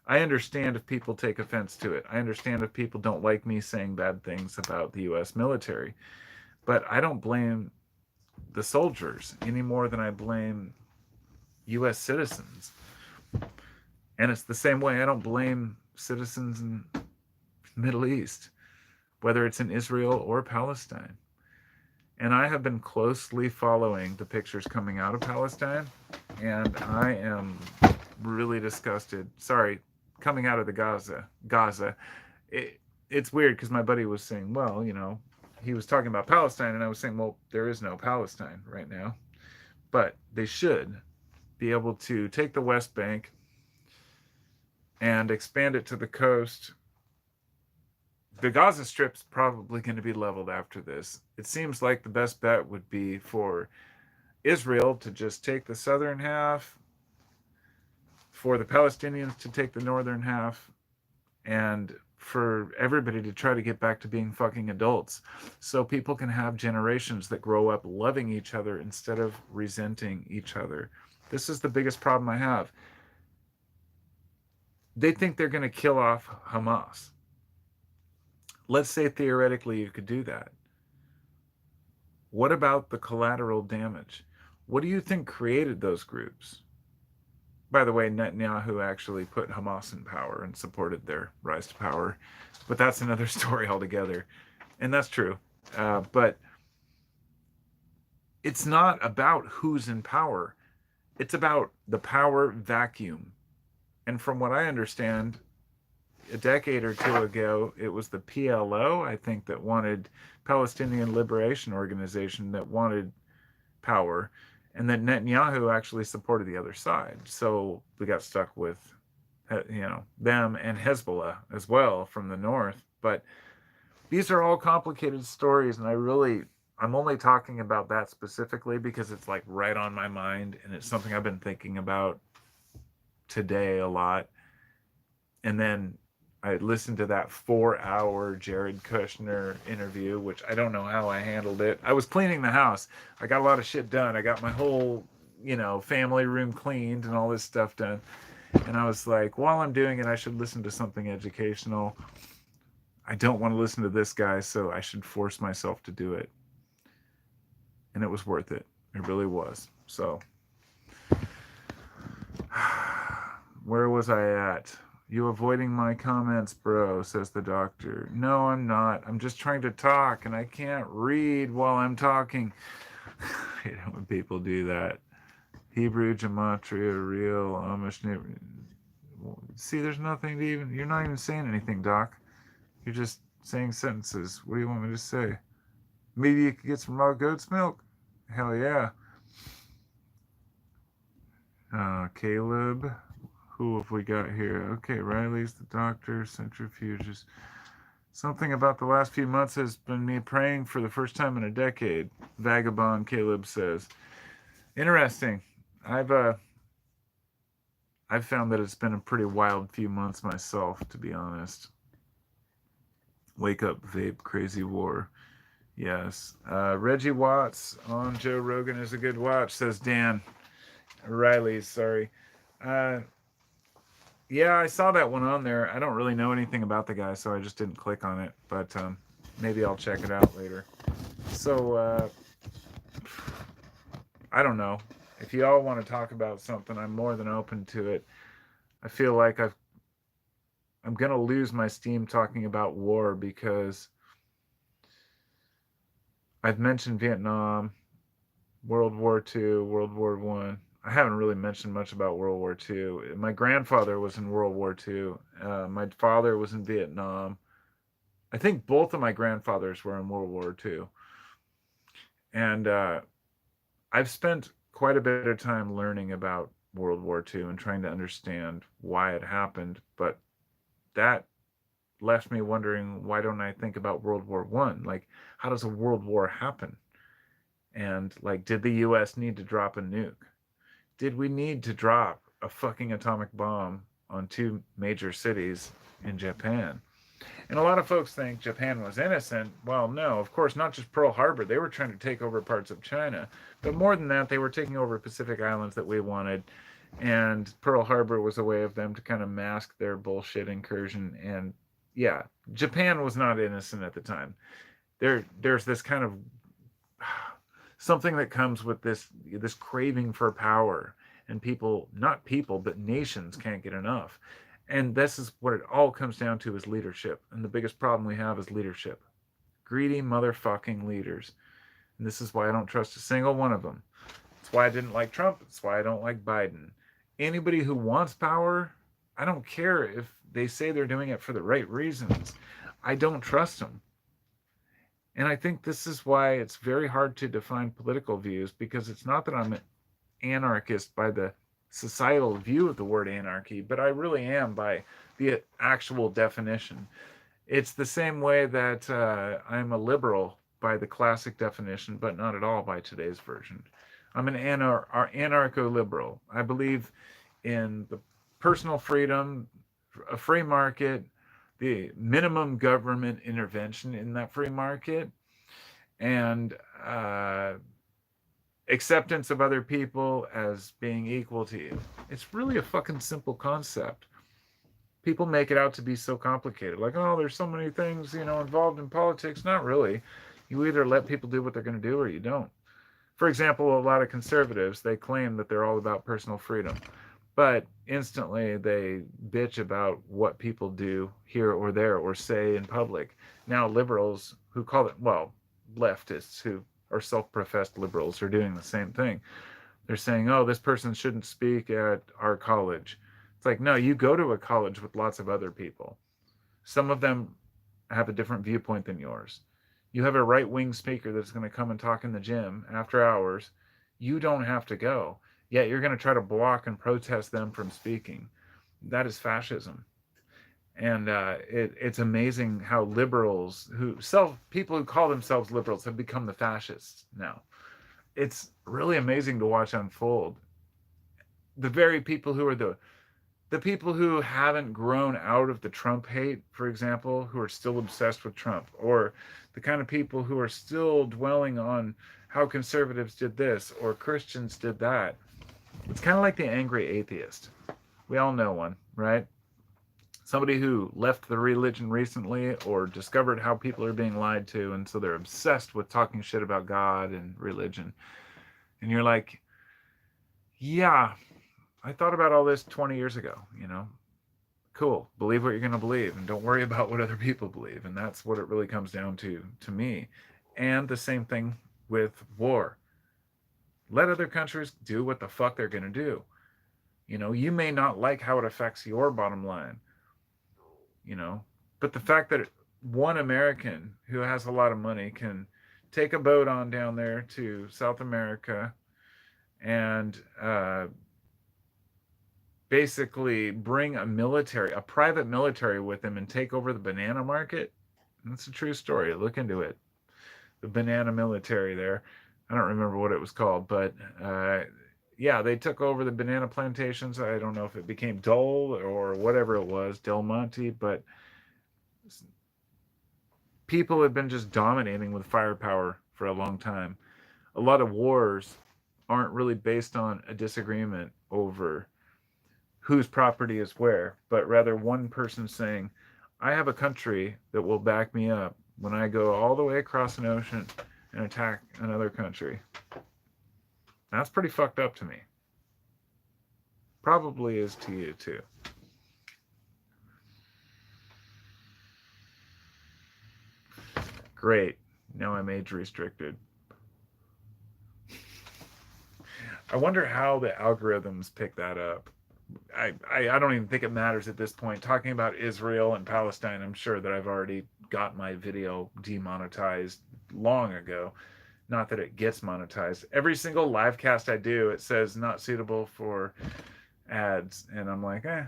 I understand if people take offense to it. I understand if people don't like me saying bad things about the U.S. military. But I don't blame the soldiers any more than I blame U.S. citizens. And it's the same way I don't blame citizens in the Middle East, whether it's in Israel or Palestine. And I have been closely following the pictures coming out of Palestine, and I am really disgusted. Sorry, coming out of the Gaza. It's weird because my buddy was saying, well, he was talking about Palestine, and I was saying, well, there is no Palestine right now. But they should be able to take the West Bank and expand it to the coast. The Gaza Strip's probably going to be leveled after this. It seems like the best bet would be for Israel to just take the southern half, for the Palestinians to take the northern half, and for everybody to try to get back to being fucking adults so people can have generations that grow up loving each other instead of resenting each other. This is the biggest problem I have. They think they're going to kill off Hamas. Let's say theoretically you could do that. What about the collateral damage? What do you think created those groups? By the way, Netanyahu actually put Hamas in power and supported their rise to power. But that's another story altogether. And that's true. But it's not about who's in power, it's about the power vacuum. And from what I understand, a decade or two ago, it was the PLO, I think, that wanted Palestinian Liberation Organization that wanted power, and that Netanyahu actually supported the other side. So we got stuck with, them and Hezbollah as well from the north. But these are all complicated stories, and I'm only talking about that specifically because it's like right on my mind, and it's something I've been thinking about today a lot. And then I listened to that 4 hour Jared Kushner interview, which I don't know how I handled it. I was cleaning the house. I got a lot of shit done. I got my whole, family room cleaned and all this stuff done. And I was like, while I'm doing it, I should listen to something educational. I don't want to listen to this guy, so I should force myself to do it. And it was worth it. It really was. So, where was I at? You avoiding my comments, bro, says the doctor. No, I'm not. I'm just trying to talk, and I can't read while I'm talking. I hate when people do that. Hebrew, Gematria, real, Amish. See, there's nothing to even... You're not even saying anything, Doc. You're just saying sentences. What do you want me to say? Maybe you could get some raw goat's milk? Hell yeah. Caleb... Who have we got here? Okay, Riley's the doctor, centrifuges. Something about the last few months has been me praying for the first time in a decade, Vagabond Caleb says. Interesting. I've found that it's been a pretty wild few months myself, to be honest. Wake up, vape, crazy war. Yes. Reggie Watts on Joe Rogan is a good watch, says Dan. Riley, sorry. Yeah, I saw that one on there. I don't really know anything about the guy, so I just didn't click on it. But maybe I'll check it out later. So, I don't know. If you all want to talk about something, I'm more than open to it. I feel like I'm going to lose my steam talking about war because I've mentioned Vietnam, World War II, World War One. I haven't really mentioned much about World War II. My grandfather was in World War II. My father was in Vietnam. I think both of my grandfathers were in World War II. And I've spent quite a bit of time learning about World War II and trying to understand why it happened. But that left me wondering, why don't I think about World War One? Like, how does a world war happen? And like, did the US need to drop a nuke? Did we need to drop a fucking atomic bomb on two major cities in Japan? And a lot of folks think Japan was innocent. Well, no, of course, not just Pearl Harbor. They were trying to take over parts of China. But more than that, they were taking over Pacific Islands that we wanted. And Pearl Harbor was a way of them to kind of mask their bullshit incursion. And yeah, Japan was not innocent at the time. There's this kind of something that comes with this craving for power, and people, not people, but nations can't get enough. And this is what it all comes down to, is leadership. And the biggest problem we have is leadership. Greedy motherfucking leaders. And this is why I don't trust a single one of them. It's why I didn't like Trump. It's why I don't like Biden. Anybody who wants power, I don't care if they say they're doing it for the right reasons. I don't trust them. And I think this is why it's very hard to define political views, because it's not that I'm an anarchist by the societal view of the word anarchy, but I really am by the actual definition. It's the same way that I'm a liberal by the classic definition, but not at all by today's version. I'm an anarcho-liberal. I believe in the personal freedom, a free market, the minimum government intervention in that free market, and acceptance of other people as being equal to you. It's really a fucking simple concept. People make it out to be so complicated. Like, oh, there's so many things, involved in politics. Not really. You either let people do what they're going to do or you don't. For example, a lot of conservatives, they claim that they're all about personal freedom. but instantly they bitch about what people do here or there or say in public. Now liberals who call it, well, leftists who are self-professed liberals are doing the same thing. They're saying, oh, this person shouldn't speak at our college. It's like, no, you go to a college with lots of other people. Some of them have a different viewpoint than yours. You have a right wing speaker that's going to come and talk in the gym after hours. You don't have to go. Yet you're going to try to block and protest them from speaking. That is fascism. And it's amazing how liberals people who call themselves liberals have become the fascists now. It's really amazing to watch unfold. The very people who are the people who haven't grown out of the Trump hate, for example, who are still obsessed with Trump, or the kind of people who are still dwelling on how conservatives did this or Christians did that. It's kind of like the angry atheist. We all know one, right? Somebody who left the religion recently or discovered how people are being lied to, and so they're obsessed with talking shit about God and religion. And you're like, yeah, I thought about all this 20 years ago, cool, believe what you're going to believe and don't worry about what other people believe. And that's what it really comes down to me. And the same thing with war. Let other countries do what the fuck they're going to do. You may not like how it affects your bottom line, you know but the fact that one American who has a lot of money can take a boat on down there to South America and basically bring a private military with him and take over the banana market. That's a true story. Look into it. The banana military there. I don't remember what it was called, but yeah, they took over the banana plantations. I don't know if it became Dole or whatever it was, Del Monte, but people have been just dominating with firepower for a long time. A lot of wars aren't really based on a disagreement over whose property is where, but rather one person saying, I have a country that will back me up when I go all the way across an ocean and attack another country. That's pretty fucked up to me. Probably is to you too. Great. Now I'm age restricted. I wonder how the algorithms pick that up. I don't even think it matters at this point. Talking about Israel and Palestine, I'm sure that I've already got my video demonetized long ago. Not that it gets monetized. Every single live cast I do, it says not suitable for ads. And I'm like, I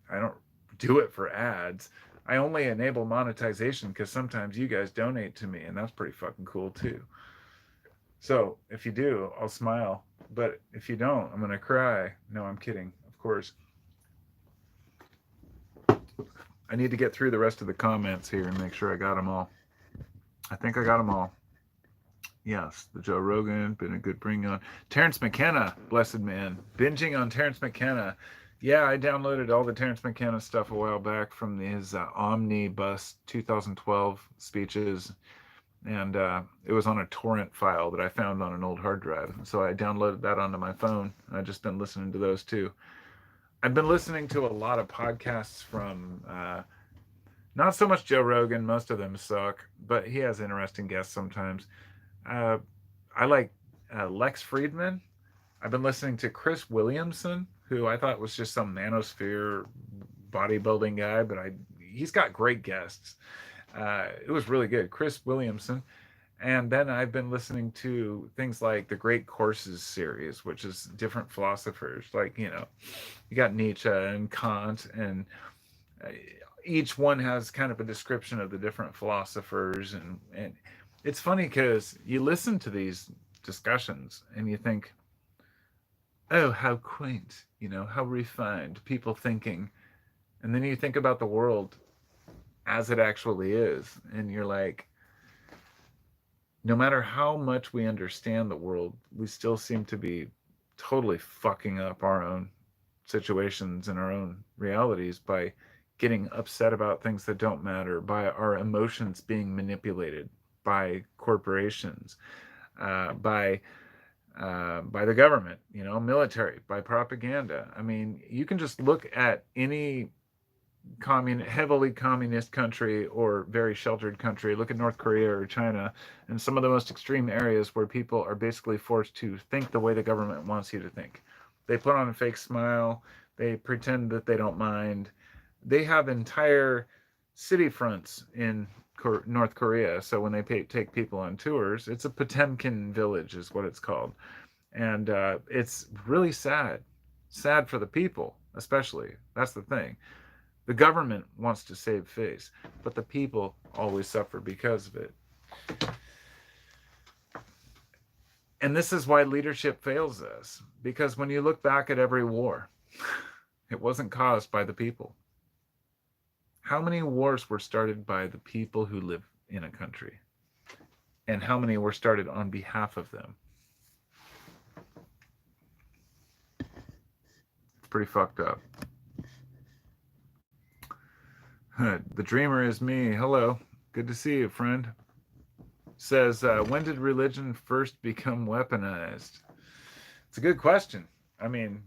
don't do it for ads. I only enable monetization because sometimes you guys donate to me, and that's pretty fucking cool too. So if you do, I'll smile. But if you don't, I'm going to cry. No, I'm kidding, of course. I need to get through the rest of the comments here and make sure I got them all. I think I got them all. Yes, the Joe Rogan, been a good bring on. Terrence McKenna, blessed man. Binging on Terrence McKenna. Yeah, I downloaded all the Terrence McKenna stuff a while back from his Omnibus 2012 speeches. And it was on a torrent file that I found on an old hard drive. So I downloaded that onto my phone. I've just been listening to those too. I've been listening to a lot of podcasts from not so much Joe Rogan. Most of them suck, but he has interesting guests sometimes. I like Lex Friedman. I've been listening to Chris Williamson, who I thought was just some manosphere bodybuilding guy, but he's got great guests. It was really good. Chris Williamson. And then I've been listening to things like the Great Courses series, which is different philosophers. Like, you got Nietzsche and Kant, and each one has kind of a description of the different philosophers. And it's funny because you listen to these discussions and you think, oh, how quaint, how refined, people thinking. And then you think about the world as it actually is, and you're like, no matter how much we understand the world, we still seem to be totally fucking up our own situations and our own realities by getting upset about things that don't matter, by our emotions being manipulated by corporations, by by the government, military, by propaganda. I mean, you can just look at any heavily communist country or very sheltered country. Look at North Korea or China, and some of the most extreme areas where people are basically forced to think the way the government wants you to think. They put on a fake smile. They pretend that they don't mind. They have entire city fronts in North Korea. So when they take people on tours, it's a Potemkin village, is what it's called, and it's really sad. Sad for the people, especially. That's the thing. The government wants to save face, but the people always suffer because of it. And this is why leadership fails us, because when you look back at every war, it wasn't caused by the people. How many wars were started by the people who live in a country? And how many were started on behalf of them? It's pretty fucked up. The dreamer is me. Hello. Good to see you, friend. Says, when did religion first become weaponized? It's a good question. I mean,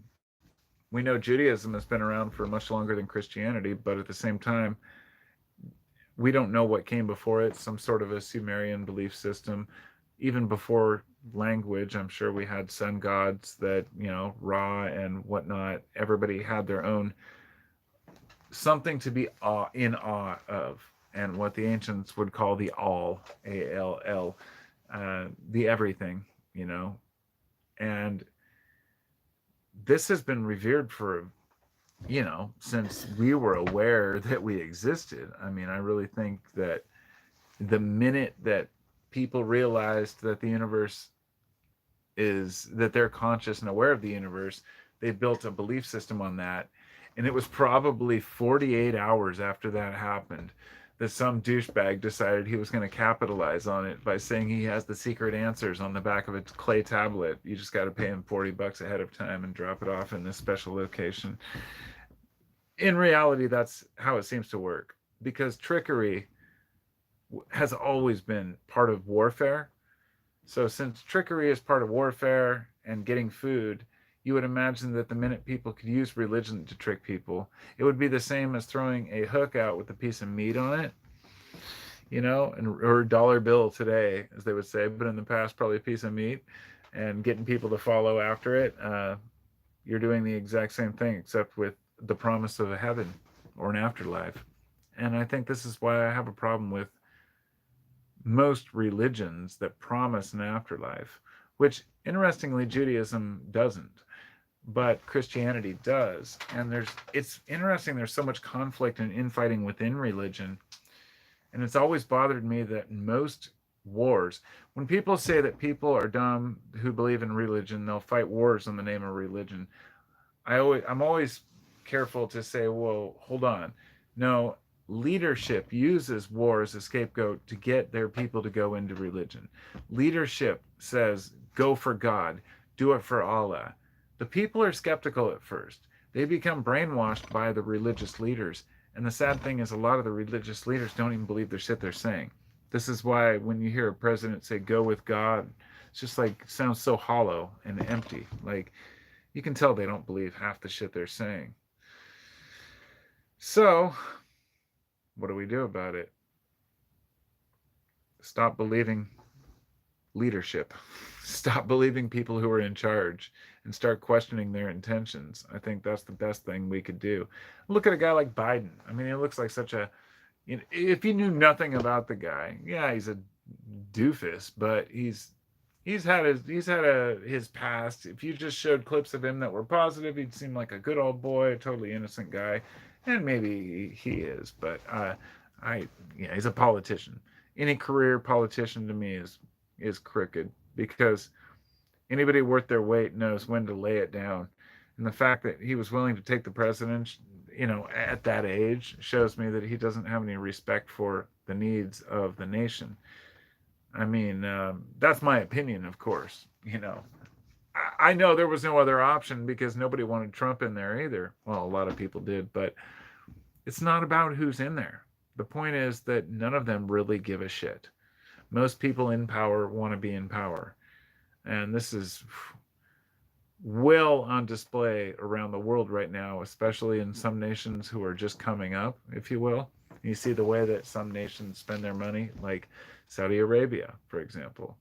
we know Judaism has been around for much longer than Christianity, but at the same time, we don't know what came before it, some sort of a Sumerian belief system. Even before language, I'm sure we had sun gods that, Ra and whatnot. Everybody had their own something to be in awe of, and what the ancients would call the all, A-L-L, the everything, and this has been revered for, since we were aware that we existed. I mean, I really think that the minute that people realized that the universe that they're conscious and aware of the universe, they built a belief system on that. And it was probably 48 hours after that happened that some douchebag decided he was going to capitalize on it by saying he has the secret answers on the back of a clay tablet. You just got to pay him $40 ahead of time and drop it off in this special location. In reality, that's how it seems to work, because trickery has always been part of warfare. So since trickery is part of warfare and getting food, you would imagine that the minute people could use religion to trick people, it would be the same as throwing a hook out with a piece of meat on it, or a dollar bill today, as they would say, but in the past, probably a piece of meat, and getting people to follow after it. You're doing the exact same thing, except with the promise of a heaven or an afterlife. And I think this is why I have a problem with most religions that promise an afterlife, which, interestingly, Judaism doesn't, but Christianity does. And it's interesting, there's so much conflict and infighting within religion. And it's always bothered me that most wars, when people say that people are dumb who believe in religion, they'll fight wars in the name of religion. I'm always careful to say, well, hold on. No, leadership uses war as a scapegoat to get their people to go into religion. Leadership says, go for God, do it for Allah. The people are skeptical at first. They become brainwashed by the religious leaders. And the sad thing is, a lot of the religious leaders don't even believe the shit they're saying. This is why when you hear a president say, go with God, it's just sounds so hollow and empty. You can tell they don't believe half the shit they're saying. So, what do we do about it? Stop believing leadership. Stop believing people who are in charge and start questioning their intentions. I think that's the best thing we could do. Look at a guy like Biden. I mean, he looks like such a, if you knew nothing about the guy, yeah, he's a doofus, but he's had his past. If you just showed clips of him that were positive, he'd seem like a good old boy, a totally innocent guy, and maybe he is. But he's a politician. Any career politician to me is crooked, because anybody worth their weight knows when to lay it down. And the fact that he was willing to take the president, at that age, shows me that he doesn't have any respect for the needs of the nation. I mean, that's my opinion, of course. I know there was no other option because nobody wanted Trump in there either. Well, a lot of people did, but it's not about who's in there. The point is that none of them really give a shit. Most people in power want to be in power. And this is well on display around the world right now, especially in some nations who are just coming up, if you will. You see the way that some nations spend their money, like Saudi Arabia, for example.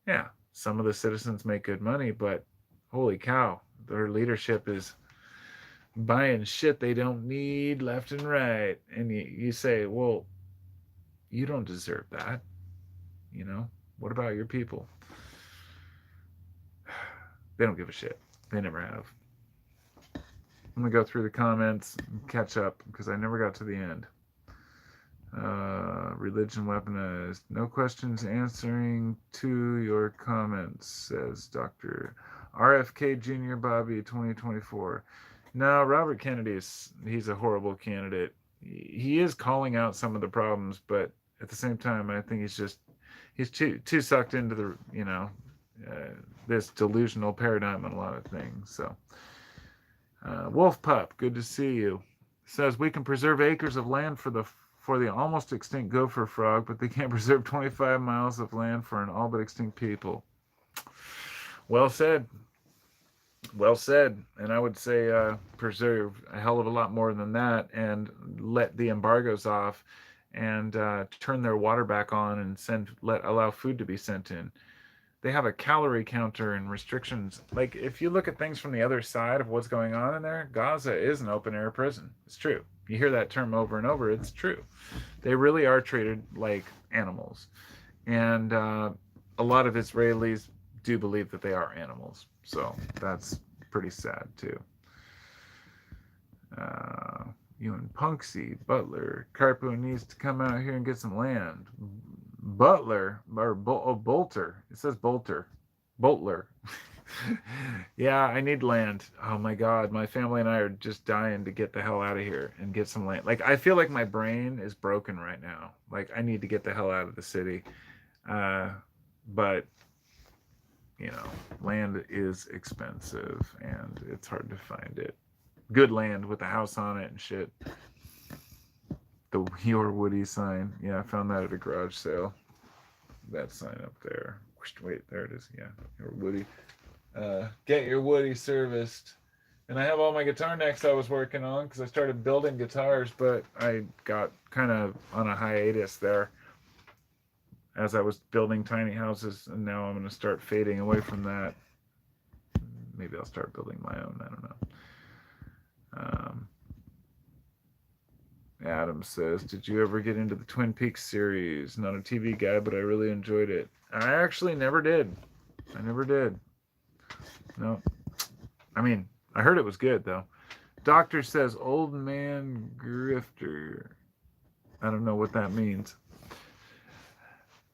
Yeah, some of the citizens make good money, but holy cow, their leadership is buying shit they don't need left and right. And you say, well, you don't deserve that. You know, what about your people? They don't give a shit. They never have. I'm going to go through the comments and catch up because I never got to the end. Religion weaponized. No questions answering to your comments, says Dr. RFK Jr. Bobby 2024. No, Robert Kennedy he's a horrible candidate. He is calling out some of the problems, but at the same time, I think he's too sucked into the, this delusional paradigm on a lot of things. So, Wolf Pup, good to see you. Says we can preserve acres of land for the almost extinct gopher frog, but they can't preserve 25 miles of land for an all but extinct people. Well said. Well said. And I would say preserve a hell of a lot more than that and let the embargoes off and turn their water back on and allow food to be sent in. They have a calorie counter and restrictions. Like, if you look at things from the other side of what's going on in there, Gaza is an open-air prison. It's true. You hear that term over and over. It's true. They really are treated like animals. And a lot of Israelis do believe that they are animals. So that's pretty sad, too. You and Punksy, Butler, Carpo needs to come out here and get some land. Butler, or Bolter. It says Bolter. Boltler. Yeah, I need land. Oh my God, my family and I are just dying to get the hell out of here and get some land. Like, I feel like my brain is broken right now. Like, I need to get the hell out of the city. But, land is expensive and it's hard to find it. Good land with a house on it and shit. The Your Woody sign. Yeah, I found that at a garage sale. That sign up there. Wait, there it is. Yeah, Your Woody. Get your Woody serviced. And I have all my guitar necks I was working on because I started building guitars, but I got kind of on a hiatus there as I was building tiny houses, and now I'm going to start fading away from that. Maybe I'll start building my own. I don't know. Adam says, did you ever get into the Twin Peaks series? Not a TV guy, but I really enjoyed it. I actually never did. No. I mean, I heard it was good, though. Doctor says, old man grifter. I don't know what that means.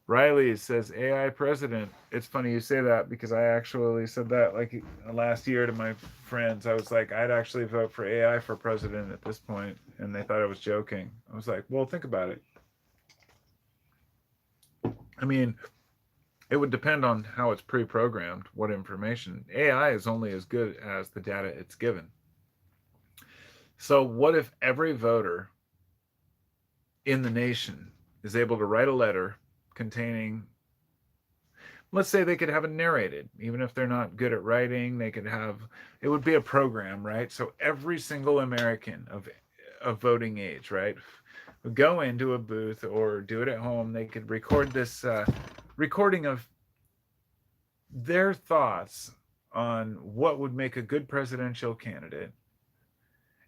Riley says, AI president. It's funny you say that because I actually said that like last year to my friends. I was like, I'd actually vote for AI for president at this point, and they thought I was joking. I was like, well, think about it. I mean, it would depend on how it's pre-programmed, what information. AI is only as good as the data it's given. So what if every voter in the nation is able to write a letter containing, let's say they could have it narrated, even if they're not good at writing, it would be a program, right? So every single American of voting age, right, would go into a booth or do it at home. They could record this recording of their thoughts on what would make a good presidential candidate,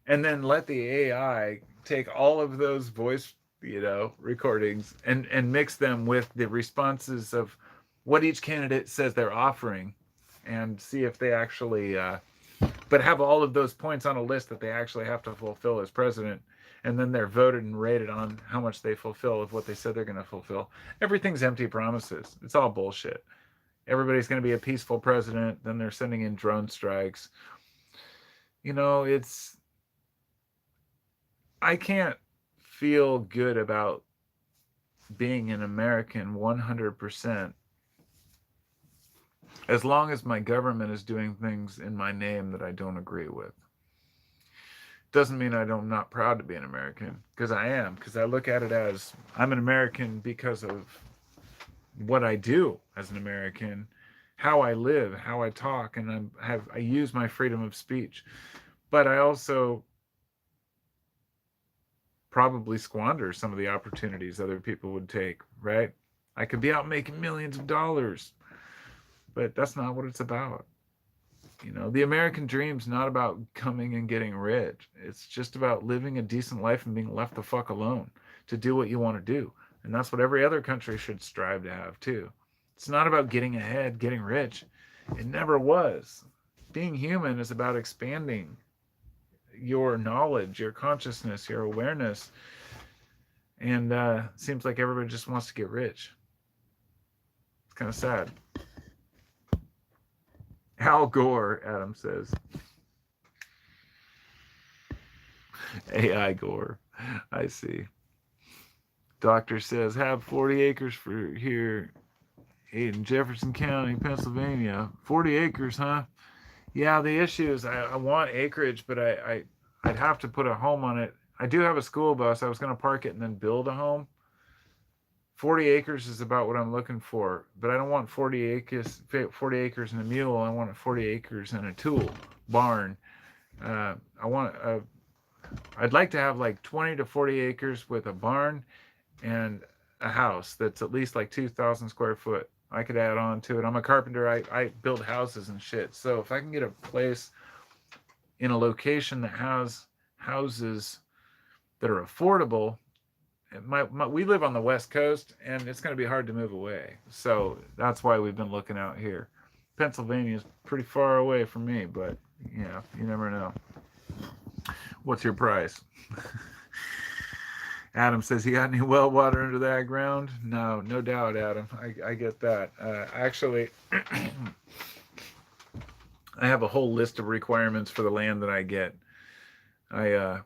and then let the AI take all of those voice recordings and mix them with the responses of what each candidate says they're offering, and see if they actually but have all of those points on a list that they actually have to fulfill as president, and then they're voted and rated on how much they fulfill of what they said they're going to fulfill. Everything's empty promises. It's all bullshit. Everybody's going to be a peaceful president, then they're sending in drone strikes. I can't feel good about being an American 100% as long as my government is doing things in my name that I don't agree with. Doesn't mean I'm not proud to be an American, because I am, because I look at it as I'm an American because of what I do as an American, how I live, how I talk, and I use my freedom of speech. But I also probably squander some of the opportunities other people would take, right? I could be out making millions of dollars, but that's not what it's about. You know, the American dream's not about coming and getting rich. It's just about living a decent life and being left the fuck alone to do what you want to do. And that's what every other country should strive to have too. It's not about getting ahead, getting rich. It never was. Being human is about expanding your knowledge, your consciousness, your awareness. And seems like everybody just wants to get rich. It's kind of sad. Al Gore, Adam says. AI Gore. I see. Doctor says, have 40 acres for here in Jefferson County, Pennsylvania. 40 acres, huh? Yeah, the issue is I want acreage, but I'd have to put a home on it. I do have a school bus. I was going to park it and then build a home. 40 acres is about what I'm looking for, but I don't want 40 acres and a mule. I want 40 acres and a tool barn. I want I'd like to have like 20 to 40 acres with a barn and a house that's at least like 2,000 square foot. I could add on to it. I'm a carpenter. I build houses and shit. So if I can get a place in a location that has houses that are affordable, we live on the West Coast and it's going to be hard to move away. So that's why we've been looking out here. Pennsylvania is pretty far away from me, but you know, you never know. What's your price? Adam says, you got any well water under that ground? No, no doubt, Adam. I get that. Actually, I have a whole list of requirements for the land that I get. I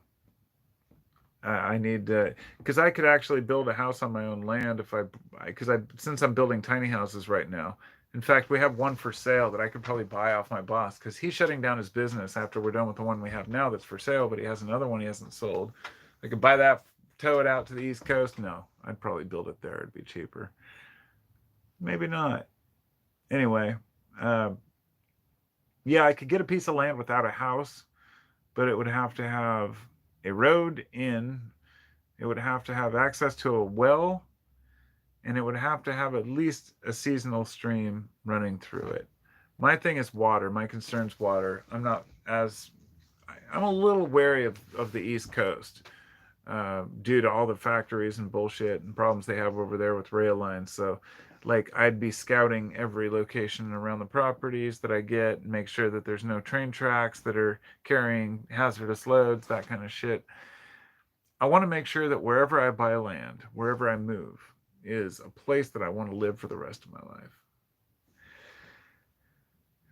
need to, because I could actually build a house on my own land since I'm building tiny houses right now. In fact, we have one for sale that I could probably buy off my boss because he's shutting down his business after we're done with the one we have now that's for sale, but he has another one he hasn't sold. I could buy that, tow it out to the East Coast. No, I'd probably build it there. It'd be cheaper. Maybe not. Anyway, uh, yeah, I could get a piece of land without a house, but it would have to have a road in, it would have to have access to a well, and it would have to have at least a seasonal stream running through it. My thing is water. My concern's water. I'm a little wary of the East Coast due to all the factories and bullshit and problems they have over there with rail lines. So, like, I'd be scouting every location around the properties that I get and make sure that there's no train tracks that are carrying hazardous loads, that kind of shit. I want to make sure that wherever I buy land, wherever I move, is a place that I want to live for the rest of my life.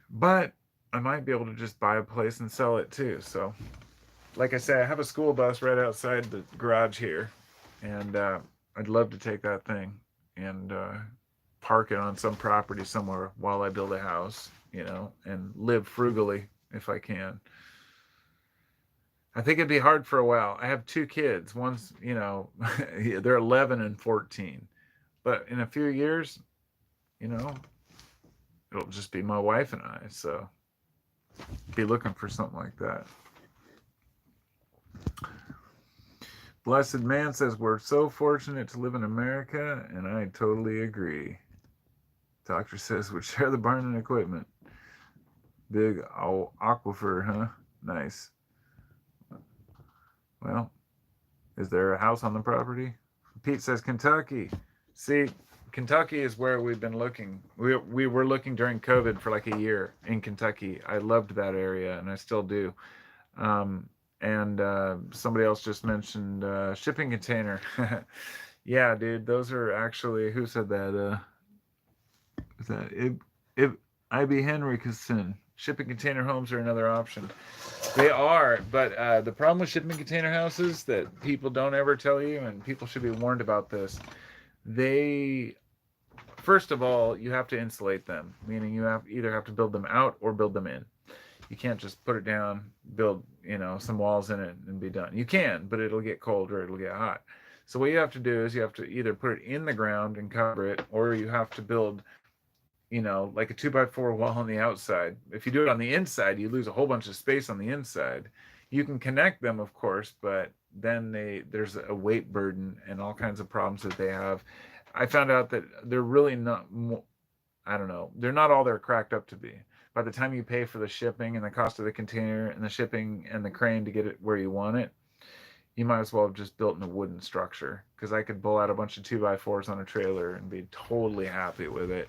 But I might be able to just buy a place and sell it too. So, like I say, I have a school bus right outside the garage here, and I'd love to take that thing and park it on some property somewhere while I build a house, you know, and live frugally if I can. I think it'd be hard for a while. I have two kids. One's, you know, they're 11 and 14. But in a few years, you know, it'll just be my wife and I. So be looking for something like that. Blessed Man says, we're so fortunate to live in America, and I totally agree. Doctor says, we'd share the barn and equipment. Big aquifer, huh? Nice. Well, is there a house on the property? Pete says, Kentucky. See, Kentucky is where we've been looking. We were looking during COVID for like a year in Kentucky. I loved that area, and I still do. And somebody else just mentioned shipping container. Yeah, dude, those are actually, who said that? Is that I.B. Henriksen? Shipping container homes are another option. They are, but the problem with shipping container houses that people don't ever tell you, and people should be warned about this, first of all, you have to insulate them, meaning you either have to build them out or build them in. You can't just put it down, build, you know, some walls in it and be done. You can, but it'll get cold or it'll get hot. So what you have to do is you have to either put it in the ground and cover it, or you have to build like a 2x4 wall on the outside. If you do it on the inside, you lose a whole bunch of space on the inside. You can connect them, of course, but then there's a weight burden and all kinds of problems that they have. I found out that they're really not. I don't know. They're not all they're cracked up to be. By the time you pay for the shipping and the cost of the container and the shipping and the crane to get it where you want it, you might as well have just built in a wooden structure. Because I could pull out a bunch of 2x4s on a trailer and be totally happy with it.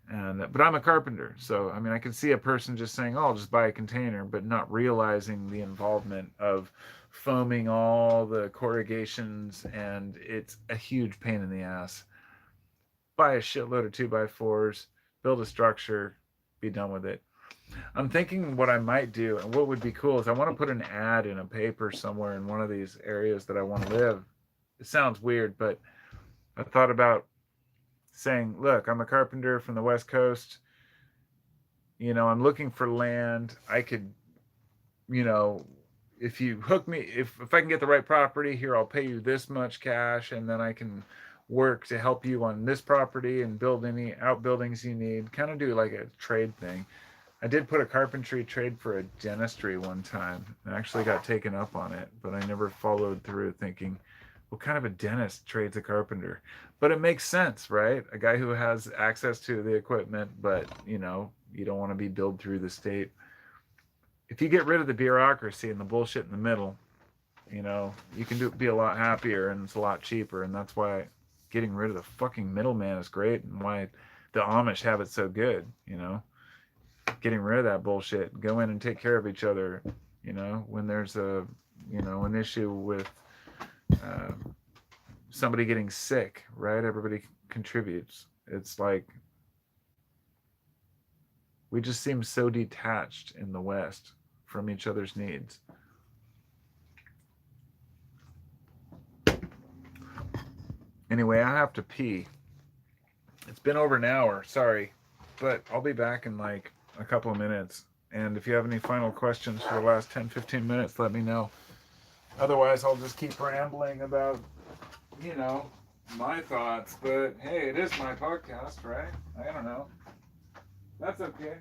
But I'm a carpenter, so I mean I can see a person just saying, "Oh, I'll just buy a container," but not realizing the involvement of foaming all the corrugations, and it's a huge pain in the ass. Buy a shitload of 2x4s, build a structure, be done with it. I'm thinking what I might do, and what would be cool is I want to put an ad in a paper somewhere in one of these areas that I want to live. It sounds weird, but I thought about saying, "Look, I'm a carpenter from the West Coast. I'm looking for land. I could, you know, if you hook me, if I can get the right property here, I'll pay you this much cash, and then I can work to help you on this property and build any outbuildings you need. Kind of do like a trade thing." I did put a carpentry trade for a dentistry one time. I actually got taken up on it, but I never followed through, thinking, what kind of a dentist trades a carpenter? But it makes sense, right? A guy who has access to the equipment, but you don't want to be billed through the state. If you get rid of the bureaucracy and the bullshit in the middle, you can be a lot happier, and it's a lot cheaper. And that's why getting rid of the fucking middleman is great, and why the Amish have it so good. Getting rid of that bullshit. Go in and take care of each other. When there's an issue with uh, somebody getting sick, right? Everybody contributes. It's like we just seem so detached in the West from each other's needs. Anyway, I have to pee. It's been over an hour, sorry, but I'll be back in like a couple of minutes. And if you have any final questions for the last 10-15 minutes, let me know. Otherwise, I'll just keep rambling about, you know, my thoughts. But hey, it is my podcast, right? I don't know. That's okay.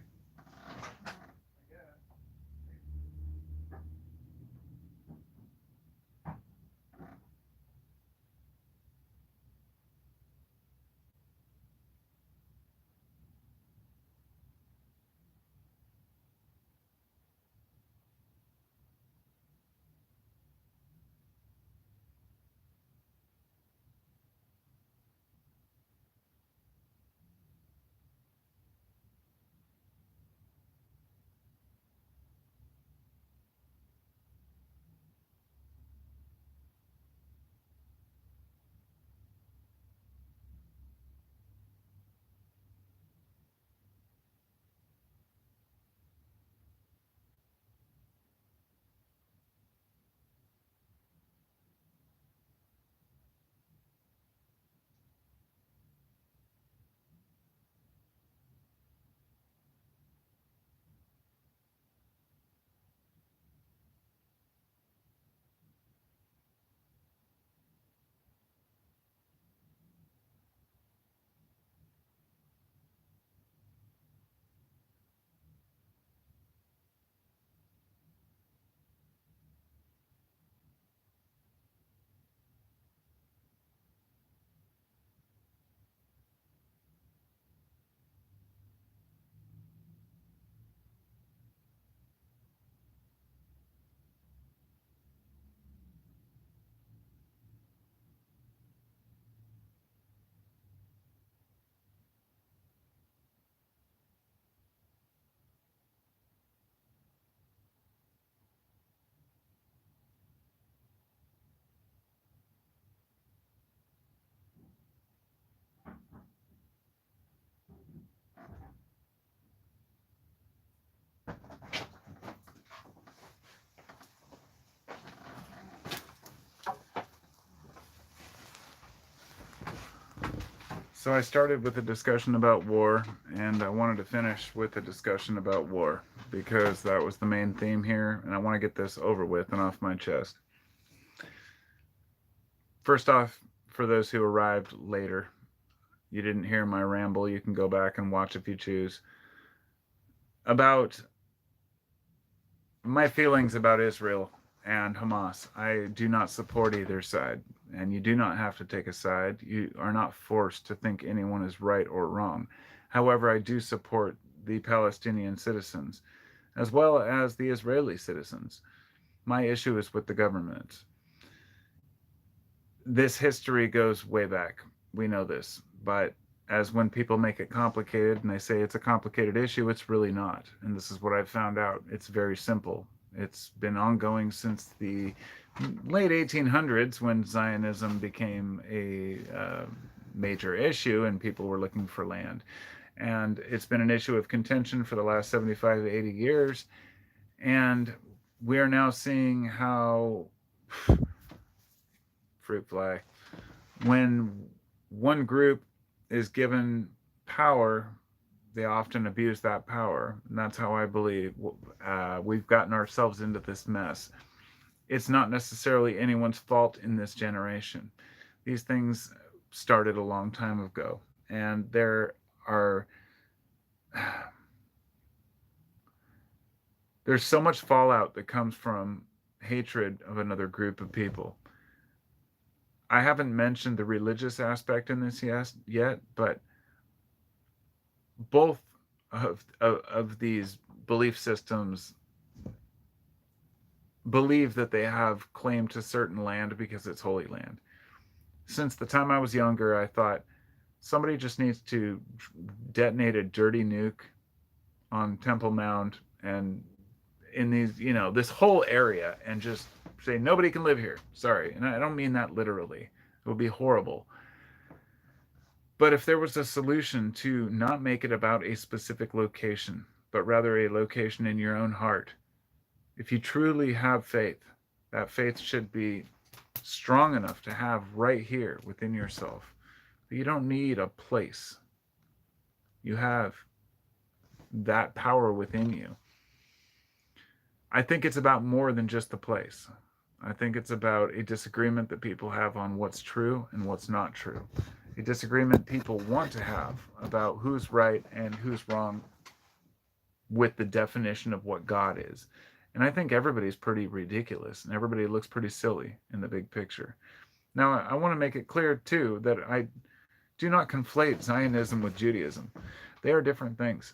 So I started with a discussion about war, and I wanted to finish with a discussion about war because that was the main theme here, and I want to get this over with and off my chest. First off, for those who arrived later, You didn't hear my ramble. You can go back and watch if you choose. About my feelings about Israel and Hamas. I do not support either side, and you do not have to take a side. You are not forced to think anyone is right or wrong. However, I do support the Palestinian citizens as well as the Israeli citizens. My issue is with the government. This history goes way back. We know this. But as when people make it complicated and they say it's a complicated issue, it's really not. And this is what I've found out. It's very simple. It's been ongoing since the late 1800s when Zionism became a major issue and people were looking for land. And it's been an issue of contention for the last 75 to 80 years. And we are now seeing how fruit fly, when one group is given power, they often abuse that power. And that's how I believe we've gotten ourselves into this mess. It's not necessarily anyone's fault in this generation. These things started a long time ago. And are there's so much fallout that comes from hatred of another group of people. I haven't mentioned the religious aspect in this yet, but both of these belief systems believe that they have claim to certain land because it's holy land. Since the time I was younger, I thought somebody just needs to detonate a dirty nuke on Temple Mount and in these, this whole area, and just say nobody can live here. Sorry. And I don't mean that literally. It would be horrible. But if there was a solution to not make it about a specific location, but rather a location in your own heart, if you truly have faith, that faith should be strong enough to have right here within yourself. You don't need a place. You have that power within you. I think it's about more than just the place. I think it's about a disagreement that people have on what's true and what's not true. A disagreement people want to have about who's right and who's wrong with the definition of what God is. And I think everybody's pretty ridiculous and everybody looks pretty silly in the big picture. Now, I want to make it clear, too, that I do not conflate Zionism with Judaism. They are different things.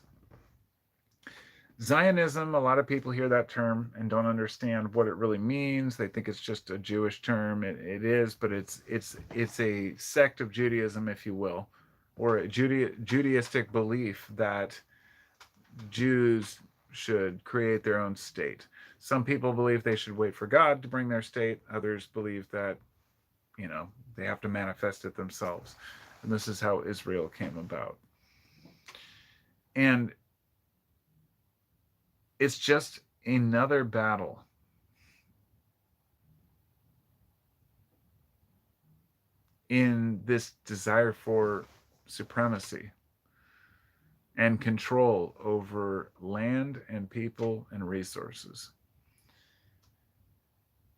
Zionism, a lot of people hear that term and don't understand what it really means. They think it's just a Jewish term. It is, but it's a sect of Judaism, if you will, or a Judaistic belief that Jews should create their own state. Some people believe they should wait for God to bring their state. Others believe that, they have to manifest it themselves. And this is how Israel came about. And it's just another battle in this desire for supremacy and control over land and people and resources.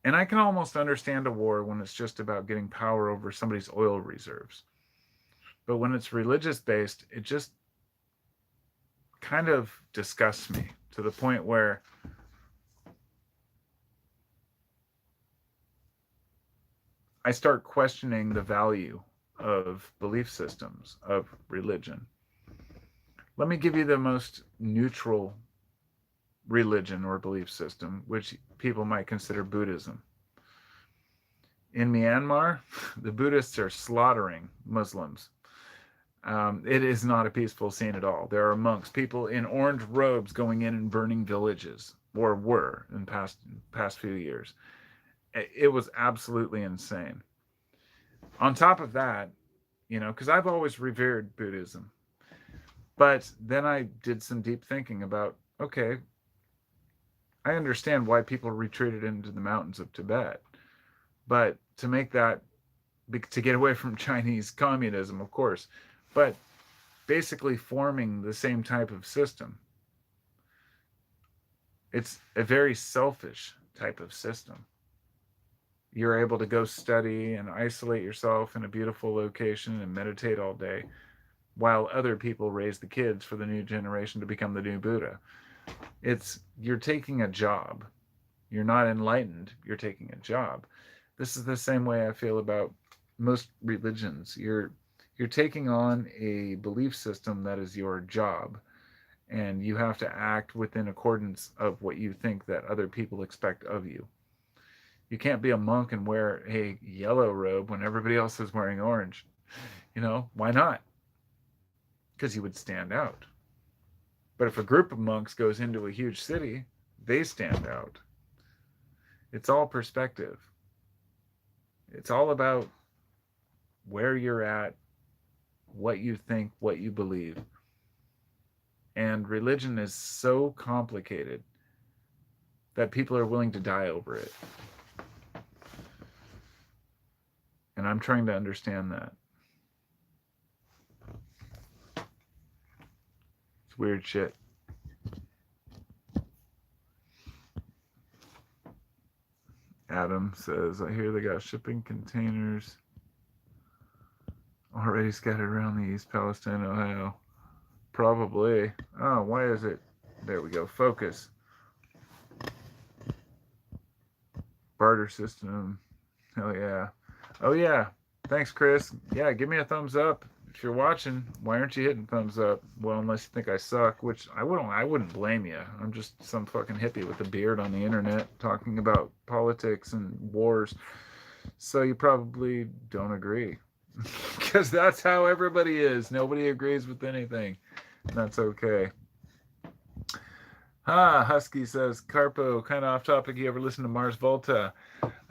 And I can almost understand a war when it's just about getting power over somebody's oil reserves. But when it's religious based, it just kind of disgusts me to the point where I start questioning the value of belief systems, of religion. Let me give you the most neutral religion or belief system, which people might consider Buddhism. In Myanmar, the Buddhists are slaughtering Muslims. It is not a peaceful scene at all. There are monks, people in orange robes going in and burning villages, or were in past few years. It was absolutely insane. On top of that, because I've always revered Buddhism, but then I did some deep thinking about, okay, I understand why people retreated into the mountains of Tibet, but to get away from Chinese communism, of course, but basically forming the same type of system. It's a very selfish type of system. You're able to go study and isolate yourself in a beautiful location and meditate all day. while other people raise the kids for the new generation to become the new Buddha. You're taking a job. You're not enlightened. You're taking a job. This is the same way I feel about most religions. You're taking on a belief system that is your job, and you have to act within accordance of what you think that other people expect of you. You can't be a monk and wear a yellow robe when everybody else is wearing orange. Why not? Because you would stand out. But if a group of monks goes into a huge city, they stand out. It's all perspective. It's all about where you're at, what you think, what you believe. And religion is so complicated that people are willing to die over it. And I'm trying to understand that. It's weird shit. Adam says, I hear they got shipping containers already scattered around the East Palestine, Ohio. Probably. Oh, why is it? There we go. Focus. Barter system. Hell yeah. Oh yeah. Thanks, Chris. Yeah, give me a thumbs up. If you're watching, why aren't you hitting thumbs up? Well, unless you think I suck, which I wouldn't blame you. I'm just some fucking hippie with a beard on the internet talking about politics and wars. So you probably don't agree. Because that's how everybody is. Nobody agrees with anything. That's okay. Husky says, Carpo, kind of off topic. You ever listen to Mars Volta?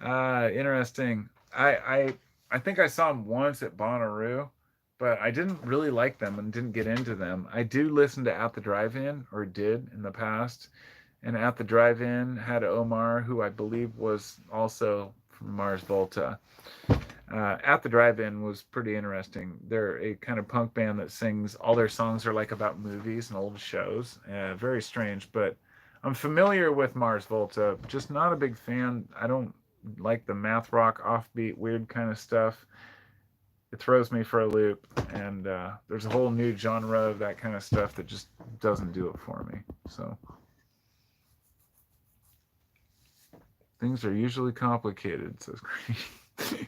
Interesting. I think I saw them once at Bonnaroo, but I didn't really like them and didn't get into them. I do listen to At the Drive-In, or did in the past. And At the Drive-In had Omar, who I believe was also from Mars Volta. At the Drive-In was pretty interesting. They're a kind of punk band that sings, all their songs are like about movies and old shows. Very strange, but I'm familiar with Mars Volta, just not a big fan. I don't like the math rock, offbeat, weird kind of stuff. It throws me for a loop, and there's a whole new genre of that kind of stuff that just doesn't do it for me. So things are usually complicated, says Green.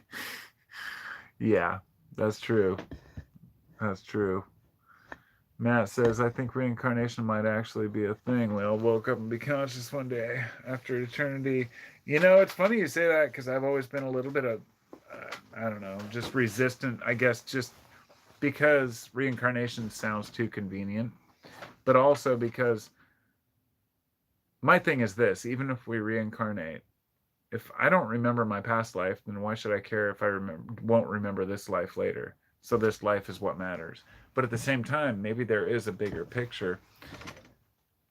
Yeah, that's true. That's true. Matt says, I think reincarnation might actually be a thing. We all woke up and be conscious one day after eternity. It's funny you say that because I've always been a little bit of, I don't know, just resistant, I guess, just because reincarnation sounds too convenient, but also because my thing is this: even if we reincarnate, if I don't remember my past life, then why should I care if I won't remember this life later? So this life is what matters. But at the same time, maybe there is a bigger picture.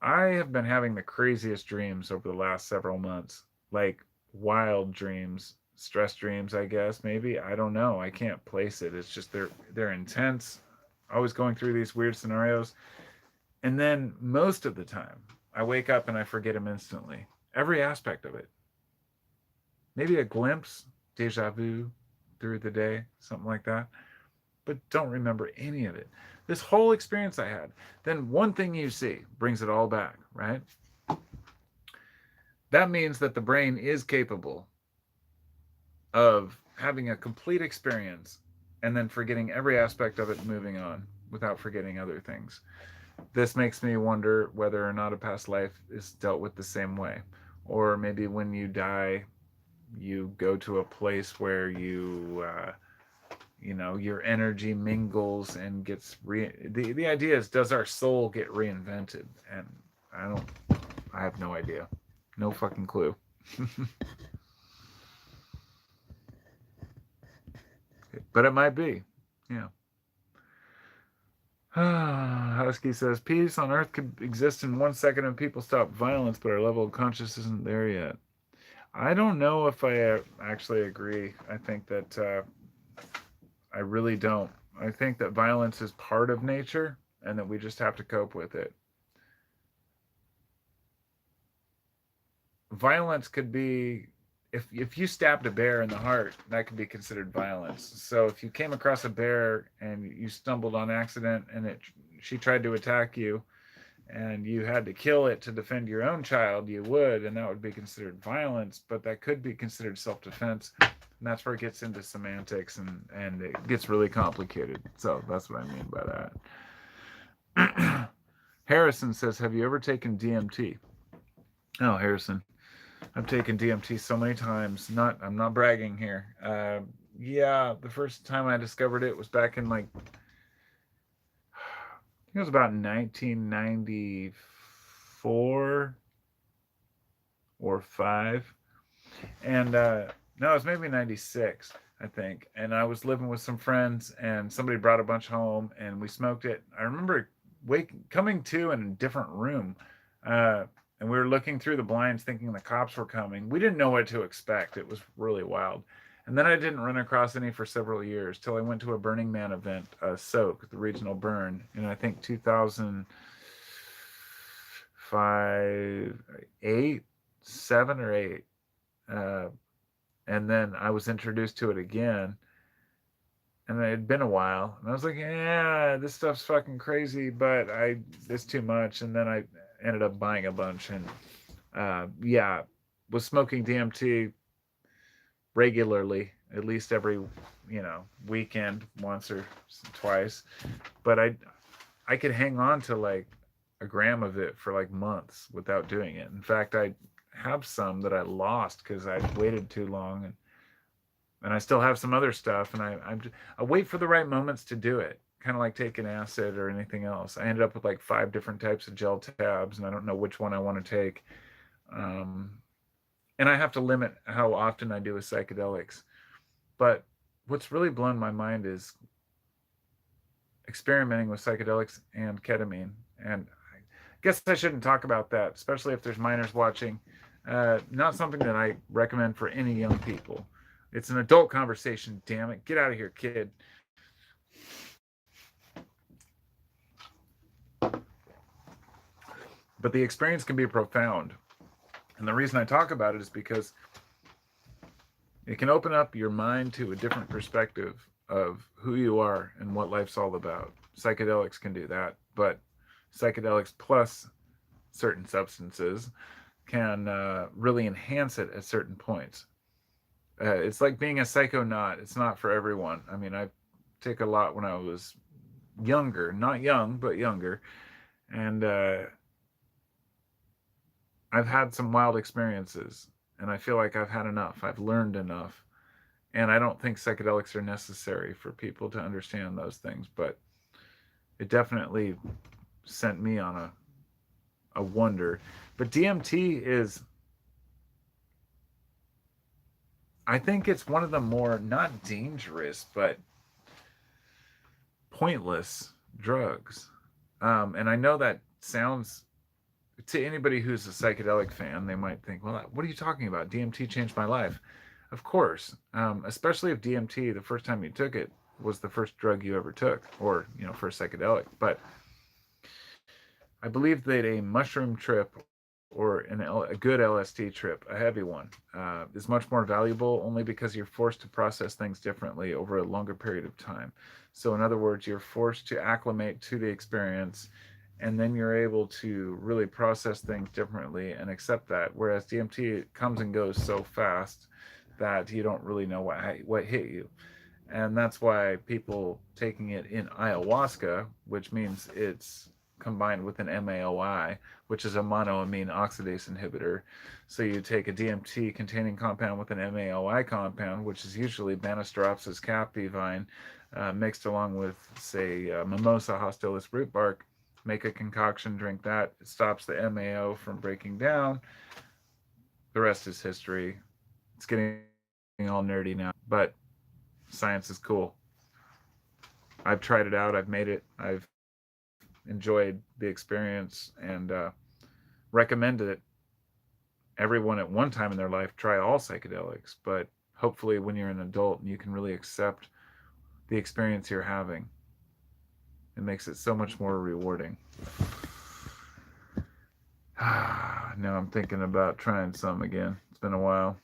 I have been having the craziest dreams over the last several months, like wild dreams, stress dreams, I guess. Maybe, I don't know. I can't place it. It's just they're intense. Always going through these weird scenarios. And then most of the time, I wake up and I forget them instantly. Every aspect of it. Maybe a glimpse, deja vu through the day, something like that, but don't remember any of it. This whole experience I had, then one thing you see brings it all back, right? That means that the brain is capable of having a complete experience and then forgetting every aspect of it and moving on without forgetting other things. This makes me wonder whether or not a past life is dealt with the same way. Or maybe when you die, you go to a place where your energy mingles and gets the idea is, does our soul get reinvented? And I have no idea, no fucking clue. But it might be. Yeah. Husky says, peace on earth could exist in 1 second if people stop violence, but our level of consciousness isn't there yet. I don't know if I actually agree. I think that I really don't. I think that violence is part of nature and that we just have to cope with it. Violence could be if you stabbed a bear in the heart, that could be considered violence. So if you came across a bear and you stumbled on accident and she tried to attack you and you had to kill it to defend your own child, you would, and that would be considered violence, but that could be considered self-defense. And that's where it gets into semantics and it gets really complicated. So that's what I mean by that. Harrison says, have you ever taken DMT? Oh, Harrison, I've taken DMT so many times. I'm not bragging here. Yeah, the first time I discovered it was back in like, I think it was about 1994 or five, and no, it was maybe 96, I think. And I was living with some friends, and somebody brought a bunch home, and we smoked it. I remember coming to in a different room, uh, and we were looking through the blinds, thinking the cops were coming. We didn't know what to expect. It was really wild. And then I didn't run across any for several years till I went to a Burning Man event, SOAK, the regional burn, in I think 2005, 8, 7 or 8. Uh, and then I was introduced to it again, and it had been a while, and I was like, yeah, this stuff's fucking crazy, but it's too much. And then I ended up buying a bunch, and yeah, was smoking DMT regularly, at least every weekend, once or twice. But I could hang on to like a gram of it for like months without doing it. In fact, I have some that I lost because I waited too long, and I still have some other stuff, and I wait for the right moments to do it. Kind of like taking acid or anything else. I ended up with like 5 different types of gel tabs, and I don't know which one I want to take. Um, and I have to limit how often I do with psychedelics. But what's really blown my mind is experimenting with psychedelics and ketamine. And I guess I shouldn't talk about that, especially if there's minors watching. Not something that I recommend for any young people. It's an adult conversation, damn it. Get out of here, kid. But the experience can be profound. And the reason I talk about it is because it can open up your mind to a different perspective of who you are and what life's all about. Psychedelics can do that, but psychedelics plus certain substances can really enhance it at certain points. It's like being a psychonaut. It's not for everyone. I mean, I took a lot when I was younger, not young, but younger, and I've had some wild experiences, and I feel like I've had enough. I've learned enough, and I don't think psychedelics are necessary for people to understand those things, but it definitely sent me on a wonder. But DMT is, I think it's one of the more not dangerous but pointless drugs. And I know that sounds, to anybody who's a psychedelic fan, they might think, well, what are you talking about? DMT changed my life. Of course, especially if DMT, the first time you took it, was the first drug you ever took, or first psychedelic. But I believe that a mushroom trip or a good LSD trip, a heavy one, is much more valuable only because you're forced to process things differently over a longer period of time. So, in other words, you're forced to acclimate to the experience, and then you're able to really process things differently and accept that. Whereas DMT comes and goes so fast that you don't really know what hit you. And that's why people taking it in ayahuasca, which means it's combined with an MAOI, which is a monoamine oxidase inhibitor. So you take a DMT containing compound with an MAOI compound, which is usually Banisteropsis caapi vine, mixed along with, say, Mimosa hostilis root bark. Make a concoction, drink that. It stops the MAO from breaking down. The rest is history. It's getting all nerdy now, but science is cool. I've tried it out. I've made it. I've enjoyed the experience and recommended it. Everyone at one time in their life try all psychedelics, but hopefully when you're an adult and you can really accept the experience you're having, it makes it so much more rewarding. Now I'm thinking about trying some again. It's been a while.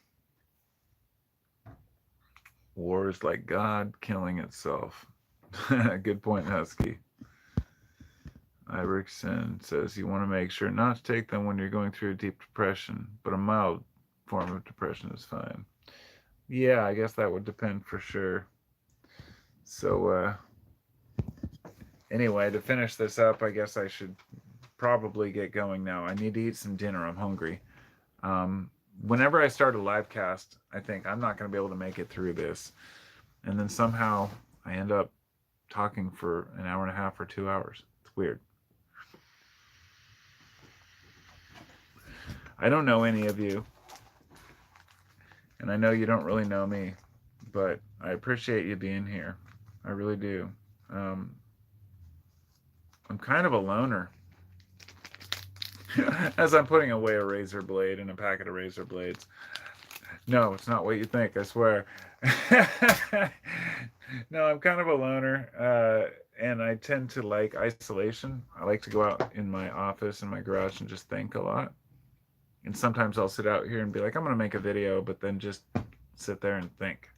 War is like God killing itself. Good point, Husky. Iverson says you want to make sure not to take them when you're going through a deep depression, but a mild form of depression is fine. Yeah, I guess that would depend for sure. So, anyway, to finish this up, I guess I should probably get going now. I need to eat some dinner. I'm hungry. Um, Whenever I start a live cast, I think I'm not going to be able to make it through this. And then somehow I end up talking for an hour and a half or 2 hours. It's weird. I don't know any of you, and I know you don't really know me, but I appreciate you being here. I really do. Um, I'm kind of a loner. As I'm putting away a razor blade and a packet of razor blades. No, it's not what you think, I swear. No, I'm kind of a loner, and I tend to like isolation. I like to go out in my office, in my garage, and just think a lot. And sometimes I'll sit out here and be like, I'm going to make a video, but then just sit there and think.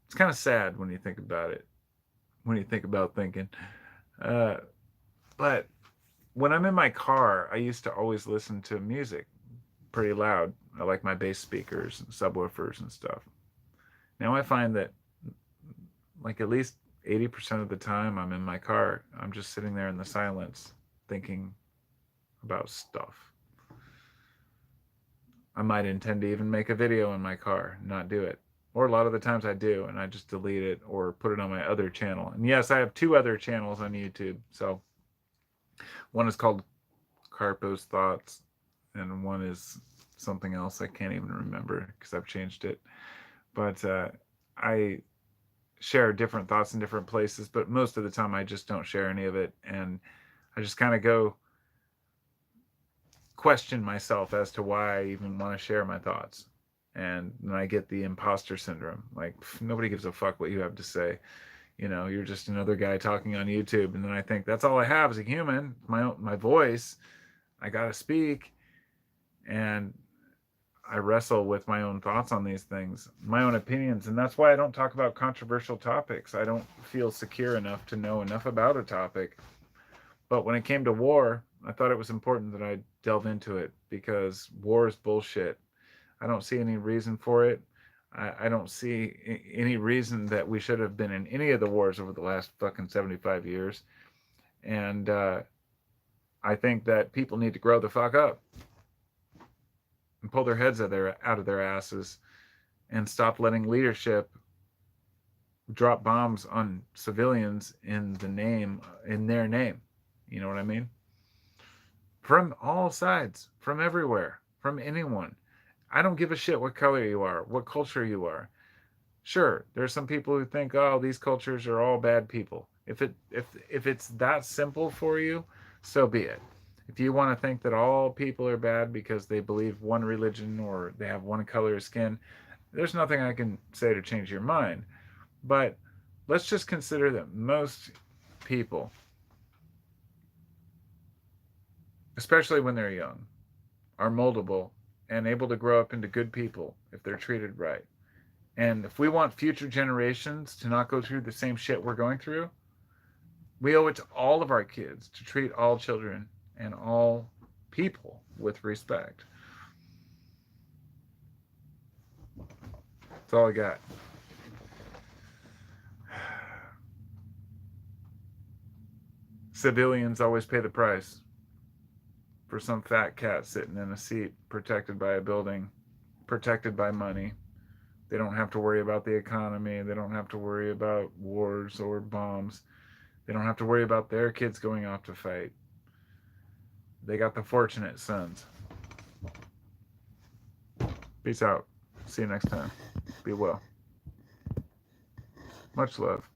It's kind of sad when you think about it, when you think about thinking. Uh, but when I'm in my car, I used to always listen to music pretty loud. I like my bass speakers and subwoofers and stuff. Now I find that like at least 80% of the time I'm in my car, I'm just sitting there in the silence thinking about stuff. I might intend to even make a video in my car, not do it. Or a lot of the times I do, and I just delete it or put it on my other channel. And yes, I have 2 other channels on YouTube. So one is called Carpo's Thoughts, and one is something else I can't even remember because I've changed it. But I share different thoughts in different places, but most of the time I just don't share any of it. And I just kind of go question myself as to why I even want to share my thoughts. And then I get the imposter syndrome. Like, nobody gives a fuck what you have to say. You know, you're just another guy talking on YouTube. And then I think that's all I have as a human, my voice. I got to speak. And I wrestle with my own thoughts on these things, my own opinions. And that's why I don't talk about controversial topics. I don't feel secure enough to know enough about a topic. But when it came to war, I thought it was important that I delve into it because war is bullshit. I don't see any reason for it. I don't see any reason that we should have been in any of the wars over the last fucking 75 years. And I think that people need to grow the fuck up and pull their heads out of their asses and stop letting leadership drop bombs on civilians in their name. You know what I mean? From all sides, from everywhere, from anyone. I don't give a shit what color you are, what culture you are. Sure, there's some people who think, oh, these cultures are all bad people. If it's that simple for you, so be it. If you want to think that all people are bad because they believe one religion or they have one color of skin, there's nothing I can say to change your mind. But let's just consider that most people, especially when they're young, are moldable and able to grow up into good people if they're treated right. And if we want future generations to not go through the same shit we're going through, we owe it to all of our kids to treat all children and all people with respect. That's all I got. Civilians always pay the price for some fat cat sitting in a seat protected by a building, protected by money. They don't have to worry about the economy. They don't have to worry about wars or bombs. They don't have to worry about their kids going off to fight. They got the fortunate sons. Peace out. See you next time. Be well. Much love.